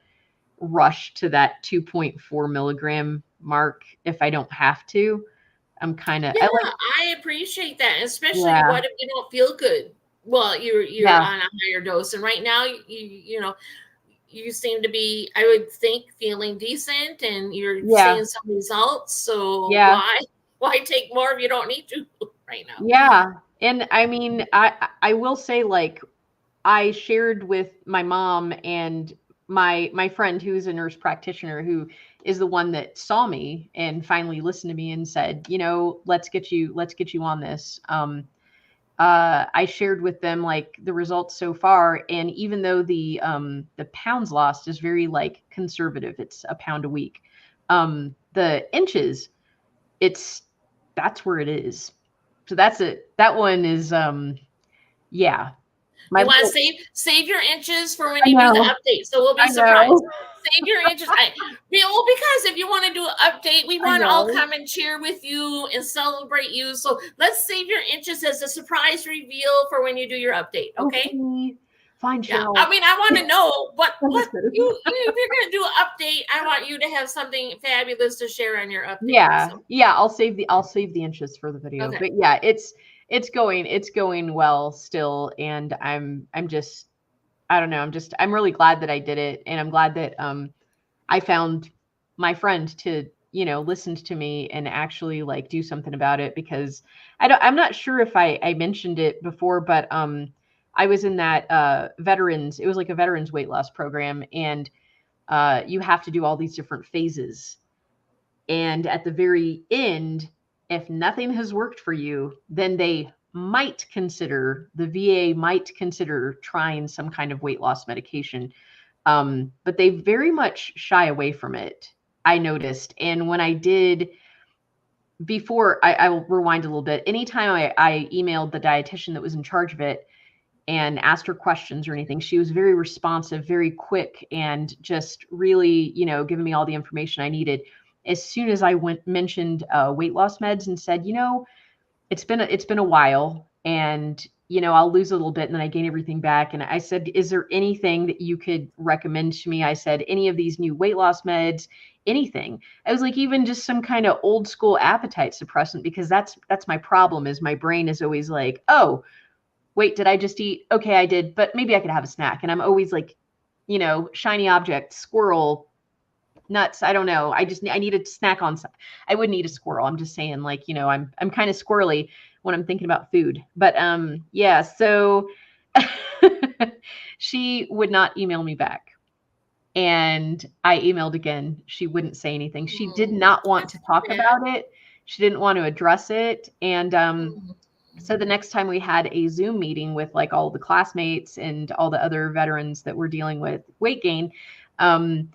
rush to that 2.4 milligram mark if I don't have to. I'm kind of,
Yeah,
I like,
I appreciate that, especially
yeah,
what if you don't feel good? Well, you're
yeah,
on a higher dose, and right now you know you seem to be, I would think, feeling decent, and you're
yeah,
seeing some results. So
yeah,
why take more if you don't need to right now?
yeah. And I mean, I will say, like, I shared with my mom and my friend who's a nurse practitioner, who is the one that saw me and finally listened to me and said, let's get you on this. I shared with them like the results so far, and even though the pounds lost is very like conservative, it's a pound a week. The inches, it's that's where it is. So that's it. That one is yeah. My
You want to
little,
save your inches for when
I
you do the
know,
update, so we'll be
I know,
surprised. Save your inches. Well, because if you want to do an update, we
I
want to all
know.
come and cheer with you and celebrate you. So let's save your inches as a surprise reveal for when you do your update. Okay?
Okay, fine,
Yeah. I
Cheryl.
mean, I want to know
I'm
what
just kidding.
if you're going to do an update, I want you to have something fabulous to share on your update.
Yeah,
So
yeah, I'll save the interest for the video.
okay.
But yeah, it's going well still, and I'm just, I don't know, I'm really glad that I did it, and I'm glad that I found my friend to, listened to me and actually like do something about it, because I'm not sure if I mentioned it before, but I was in that veterans, it was like a veterans weight loss program, and you have to do all these different phases. And at the very end, if nothing has worked for you, then the VA might consider trying some kind of weight loss medication. But they very much shy away from it, I noticed. And when I did, before I will rewind a little bit, anytime I emailed the dietitian that was in charge of it and asked her questions or anything, she was very responsive, very quick, and just really, giving me all the information I needed. As soon as I mentioned weight loss meds and said, it's been a while, and I'll lose a little bit and then I gain everything back, and I said, is there anything that you could recommend to me? I said, any of these new weight loss meds, anything. I was like, even just some kind of old school appetite suppressant, because that's my problem, is my brain is always like, oh, wait, did I just eat? Okay, I did, but maybe I could have a snack. And I'm always like, shiny object, squirrel, nuts. I don't know. I need a snack on something. I wouldn't eat a squirrel. I'm just saying, like, I'm kind of squirrely when I'm thinking about food. But yeah, so she would not email me back. And I emailed again. She wouldn't say anything. She did not want
That's
to
too
talk
bad.
about it. She didn't want to address it. And
Mm.
so the next time we had a Zoom meeting with like all the classmates and all the other veterans that were dealing with weight gain, um,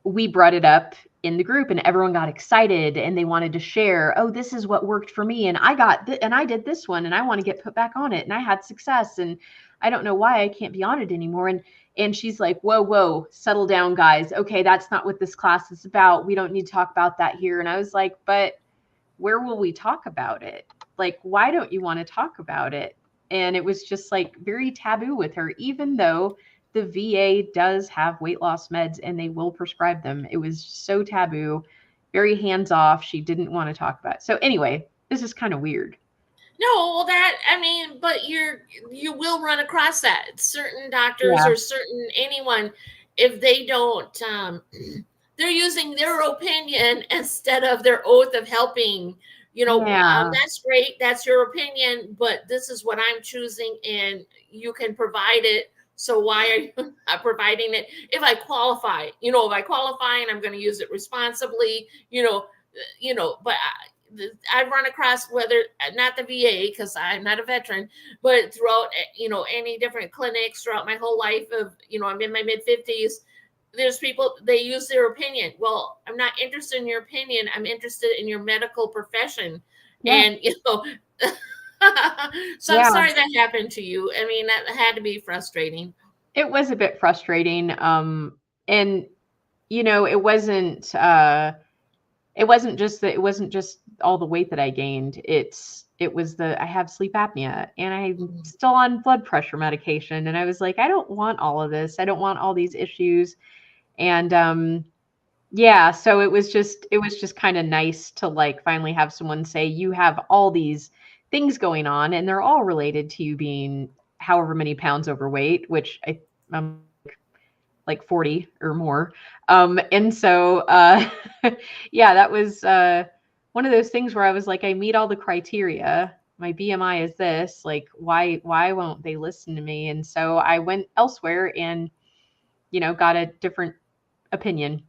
we brought it up in the group, and everyone got excited and they wanted to share, oh, this is what worked for me, and and I did this one, and I want to get put back on it, and I had success, and I don't know why I can't be on it anymore. And she's like, whoa, settle down, guys. Okay, that's not what this class is about. We don't need to talk about that here. And I was like, but where will we talk about it? Like, why don't you want to talk about it? And it was just like very taboo with her, even though the VA does have weight loss meds and they will prescribe them. It was so taboo, very hands off. She didn't want to talk about it. So anyway, this is kind of weird.
No, well, that, I mean, but you will run across that. Certain doctors
Yeah.
or certain anyone, if they don't, they're using their opinion instead of their oath of helping.
Yeah.
That's great. That's your opinion, but this is what I'm choosing, and you can provide it. So why are you not providing it? If I qualify and I'm going to use it responsibly, but I've run across, whether not the VA because I'm not a veteran, but throughout any different clinics throughout my whole life of I'm in my mid 50s. There's people, they use their opinion. Well, I'm not interested in your opinion. I'm interested in your medical profession,
Yeah.
and So I'm
Yeah,
sorry that happened to you. I mean, that had to be frustrating.
it was a bit frustrating. And it wasn't just that, it wasn't just all the weight that I gained. It was the I have sleep apnea and I'm
Mhm.
still on blood pressure medication. And I was like, I don't want all of this. I don't want all these issues. And yeah, so it was just kind of nice to like finally have someone say you have all these things going on and they're all related to you being however many pounds overweight, which I'm like 40 or more. And so yeah, that was one of those things where I was like, I meet all the criteria. My BMI is this, like why won't they listen to me? And so I went elsewhere and got a different opinion,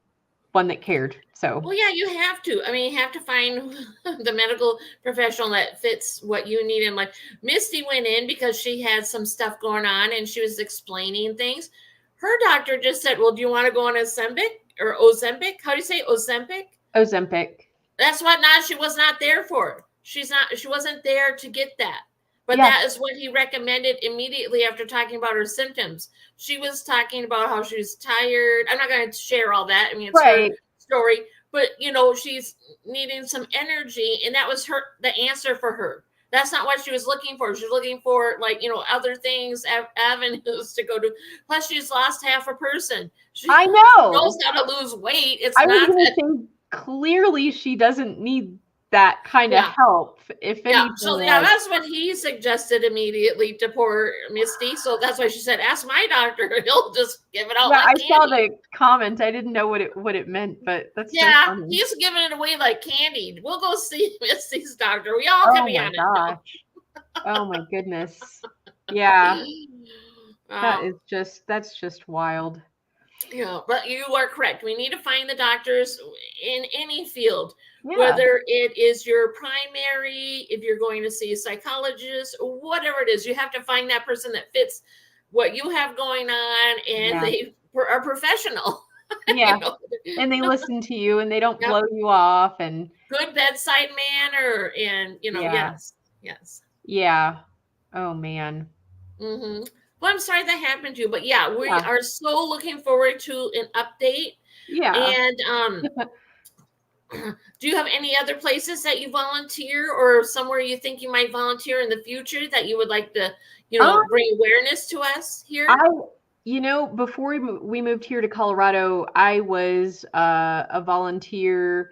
one that cared. So
Well, yeah, you have to. I mean, you have to find the medical professional that fits what you need. And like Misty went in because she had some stuff going on and she was explaining things. Her doctor just said, "Well, do you want to go on Ozempic or Ozempic? How do you say Ozempic?"
Ozempic.
That's what not she was not there for. She wasn't there to get that. But
Yeah,
that is what he recommended immediately after talking about her symptoms. She was talking about how she was tired. I'm not going to share all that. I mean, it's her
right.
story, but she's needing some energy and that was the answer for her. That's not what she was looking for. She was looking for like, other things, avenues to go to. Plus she's lost half a person. She
I
knows
know.
how to lose weight. It's
I was
not
going
that.
to say clearly she doesn't need that kind of
Yeah.
help. If
Yeah,
anything,
so yeah,
like,
that's what he suggested immediately to poor Misty. So that's why she said, "Ask my doctor; he'll just give it out
yeah, I
like
saw
candy."
the comment. I didn't know what it meant, but that's so
Yeah,
funny.
he's giving it away like candy. We'll go see Misty's doctor. We all can
Oh
be
my
on it. No.
gosh. Oh my goodness. Yeah,
Um,
that's just wild.
Yeah, but you are correct. We need to find the doctors in any field,
Yeah.
whether it is your primary, if you're going to see a psychologist, whatever it is, you have to find that person that fits what you have going on and
Yeah.
they are professional.
Yeah.
you know,
And they listen to you and they don't
yep,
blow you off and
good bedside manner. And,
yeah.
yes, yes.
Yeah. Oh man.
Mm-hmm. Well, I'm sorry that happened to you, but yeah, we
Yeah.
are so looking forward to an update.
Yeah.
And do you have any other places that you volunteer or somewhere you think you might volunteer in the future that you would like to,
Um,
bring awareness to us
I,
here?
before we moved here to Colorado, I was a volunteer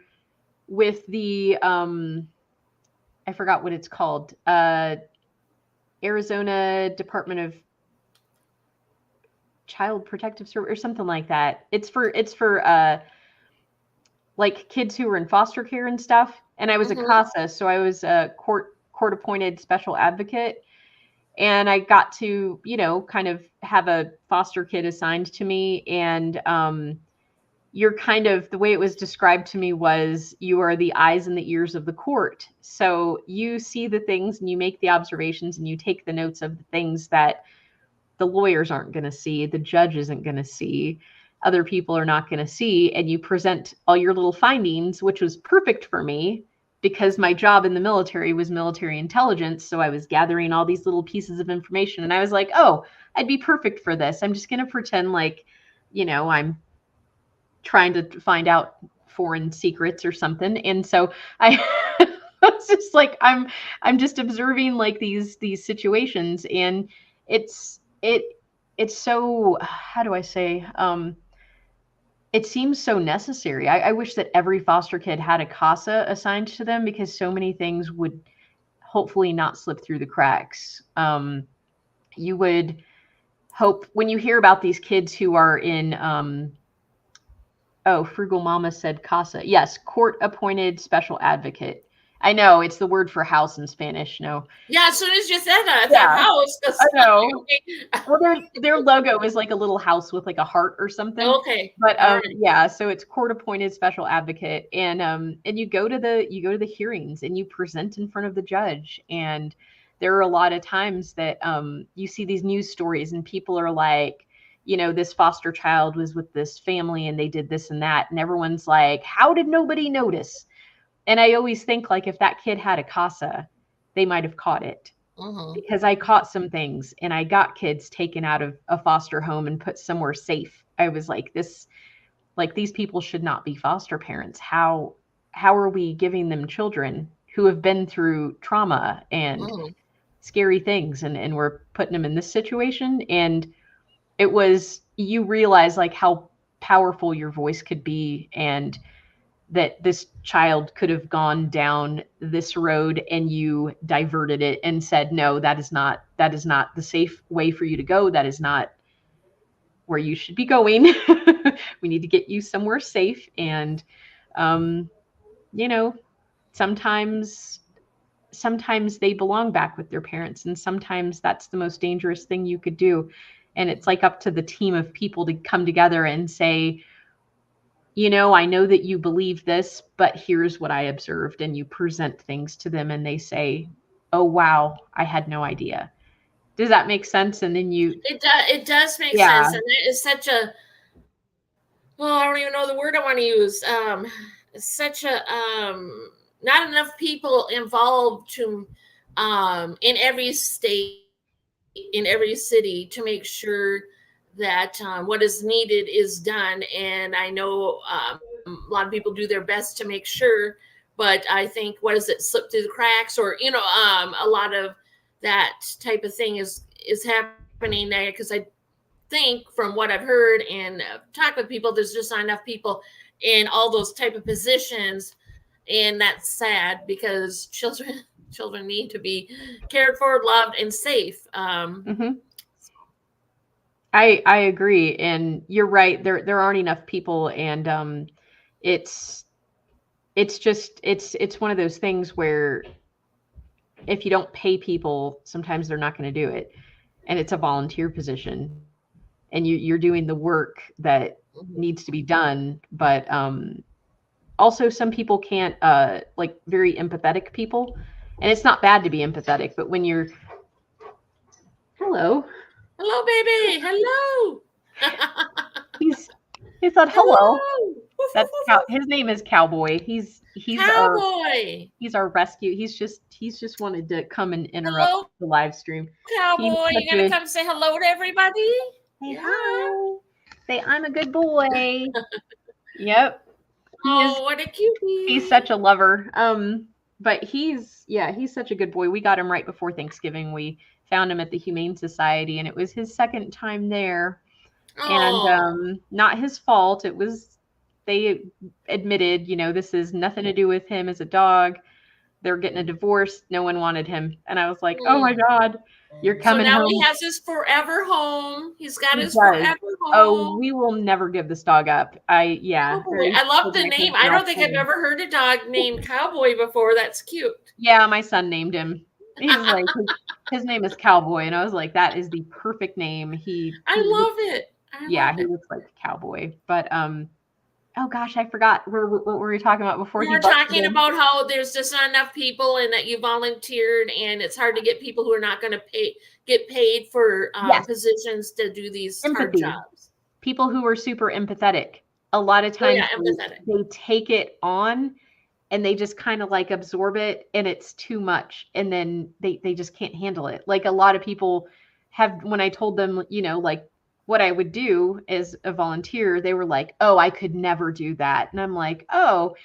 with the I forgot what it's called, Arizona Department of Child Protective Service or something like that. It's for like kids who were in foster care and stuff. And I was a
Mm-hmm.
CASA, so I was a court appointed special advocate. And I got to, kind of have a foster kid assigned to me. And you're kind of the way it was described to me was you are the eyes and the ears of the court. So you see the things and you make the observations and you take the notes of the things that the lawyers aren't going to see, the judge isn't going to see, other people are not going to see, and you present all your little findings, which was perfect for me because my job in the military was military intelligence. So I was gathering all these little pieces of information, and I was like, oh, I'd be perfect for this. I'm just going to pretend like, I'm trying to find out foreign secrets or something. And so I was just like, I'm just observing like these situations, and it's it it's so, how do I say, it seems so necessary. I wish that every foster kid had a CASA assigned to them because so many things would hopefully not slip through the cracks. You would hope when you hear about these kids who are in oh, Frugal Mama said casa. Yes, court appointed special advocate. I know it's the word for house in Spanish. No.
Yeah, as soon as you said that, I thought
Yeah,
house.
I
'Cause,
know.
okay.
Well, their logo is like a little house with like a heart or something.
Okay.
But
All right.
yeah, so it's court appointed special advocate, and you go to the hearings and you present in front of the judge, and there are a lot of times that you see these news stories and people are like, this foster child was with this family and they did this and that, and everyone's like, how did nobody notice? And I always think like if that kid had a casa, they might have caught it.
Mm-hmm.
Because I caught some things and I got kids taken out of a foster home and put somewhere safe. I was like, this, like, these people should not be foster parents. How are we giving them children who have been through trauma and
Mm-hmm.
scary things, and we're putting them in this situation? And it was, you realize like how powerful your voice could be, and that this child could have gone down this road and you diverted it and said, no, that is not the safe way for you to go. That is not where you should be going. We need to get you somewhere safe. And um, you know, sometimes sometimes they belong back with their parents, and sometimes that's the most dangerous thing you could do. And it's like up to the team of people to come together and say, I know that you believe this, but here's what I observed. And you present things to them and they say, oh, wow, I had no idea. Does that make sense? And then
It does make
yeah,
sense, and it is such a, well, I don't even know the word I want to use. Such a not enough people involved to in every state, in every city, to make sure that what is needed is done. And I know a lot of people do their best to make sure, but I think, what is it, slip through the cracks, or a lot of that type of thing is happening there, because I think, from what I've heard and talked with people, there's just not enough people in all those type of positions, and that's sad, because children need to be cared for, loved, and safe.
hmm I agree, and you're right. There aren't enough people, and it's it's one of those things where if you don't pay people, sometimes they're not going to do it, and it's a volunteer position, and you're doing the work that needs to be done. But also, some people can't, like very empathetic people, and it's not bad to be empathetic, but when you're, hello,
Hello, baby. Hello.
he's he said hello.
Hello. Woof, woof,
That's
woof, woof.
his name is Cowboy.
Cowboy.
He's our rescue. He's just wanted to come and interrupt
Hello,
the live stream.
Cowboy.
He's
You
such
gonna come
a,
say hello to everybody?
hey,
Yeah.
hi. Say I'm a good boy. Yep. He is,
Oh, what a
he's
cutie.
such a lover. But he's such a good boy. We got him right before Thanksgiving. We found him at the Humane Society, and it was his second time there. And
Oh.
not his fault. It was, they admitted, this is nothing to do with him as a dog. They're getting a divorce. No one wanted him. And I was like, oh my
Hmm.
God, you're
So
coming
now he
home.
has his forever home. He's got
He
his
does.
forever
Oh,
home.
we will never give this dog up.
Cowboy.
Very
I love the
protective
name. I
girl
don't think I've
thing.
ever heard a dog named Cowboy before. That's cute.
Yeah, my son named him. He's like, his name is Cowboy. And I was like, that is the perfect name.
I love it. I
Yeah,
love
he
it.
looks like a cowboy. But oh gosh, I forgot what were we talking about before
We
he
were
busted
talking
in?
about how there's just not enough people, and that you volunteered, and it's hard to get people who are not going to get paid for
Yes,
positions to do these hard
empathy.
jobs.
People who are super empathetic. A lot of
Oh
times
yeah, empathetic.
they take it on and they just kind of like absorb it, and it's too much, and then they just can't handle it. Like a lot of people have, when I told them, like what I would do as a volunteer, they were like, oh, I could never do that. And I'm like, oh,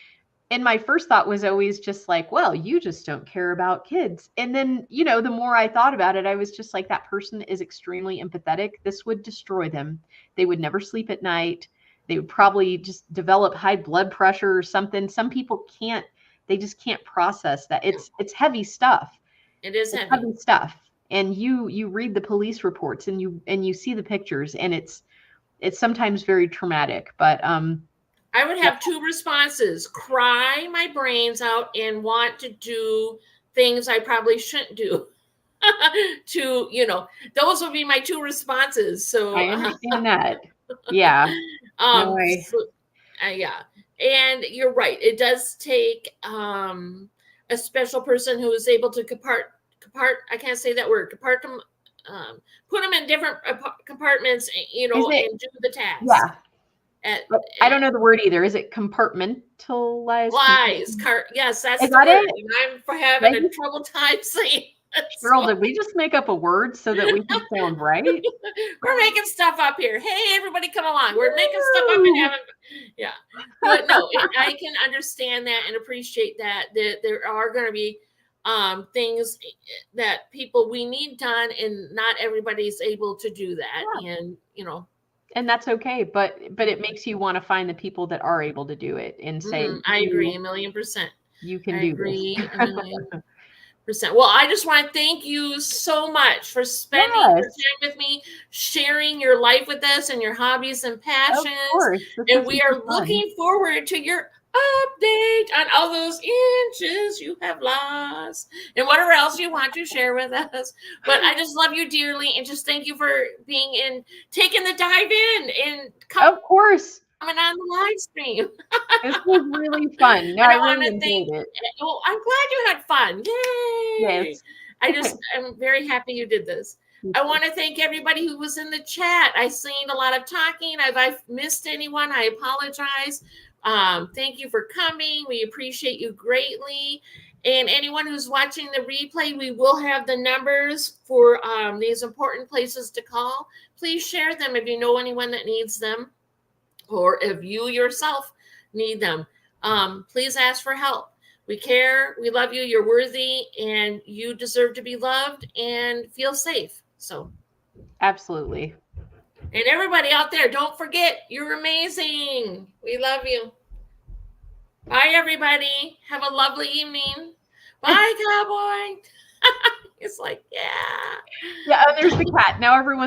and my first thought was always just like, well, you just don't care about kids. And then, the more I thought about it, I was just like, that person is extremely empathetic. This would destroy them. They would never sleep at night. They would probably just develop high blood pressure or something. Some people can't, they just can't process that. It's heavy stuff.
It is
It's
heavy.
heavy stuff. And you read the police reports and you see the pictures, and it's sometimes very traumatic. But
I would
yeah,
have two responses: cry my brains out and want to do things I probably shouldn't do. To those would be my two responses.
I
So
understand that. Yeah. No way.
so, yeah, and you're right, it does take a special person who is able to I can't say that word, put them in different compartments,
Is it?
and do the task.
Yeah.
at,
I don't know the word either. Is it compartmentalized?
wise car. Yes, that's
Is
the
that
word.
it?
And I'm for having
Thank
a
you.
trouble time saying it.
Cheryl,
So
did we just make up a word so that we can sound right?
we're making stuff up here. Hey, everybody, come along. We're making stuff up and
Woo!
having, yeah. But no, I can understand that and appreciate that there are going to be things that people we need done, and not everybody's able to do that.
Yeah.
And
And that's okay, but it makes you want to find the people that are able to do it and say,
I agree 1,000,000%.
you
I
can do this.
agree 1,000,000%. Well, I just want to thank you so much for spending your
Yes,
time with me, sharing your life with us and your hobbies and
of
passions.
course. This
And
was
we
super
are
fun.
looking forward to your update on all those inches you have lost and whatever else you want to share with us. But I just love you dearly, and just thank you for being in, taking the dive in, and
Of course.
coming on the live stream.
This was really fun. No,
And
I
I want
really
to thank,
enjoyed it.
well, I'm glad you had fun. Yay.
Yes.
I'm very happy you did this. I want to thank everybody who was in the chat. I seen a lot of talking. If I've missed anyone, I apologize. Thank you for coming. We appreciate you greatly. And anyone who's watching the replay, we will have the numbers for these important places to call. Please share them if you know anyone that needs them, or if you yourself need them. Please ask for help. We care, we love you, you're worthy, and you deserve to be loved and feel safe. So,
Absolutely.
and everybody out there, don't forget, you're amazing. We love you. Bye, everybody. Have a lovely evening. Bye, cowboy. It's like, yeah.
Yeah, and there's the cat. Now everyone's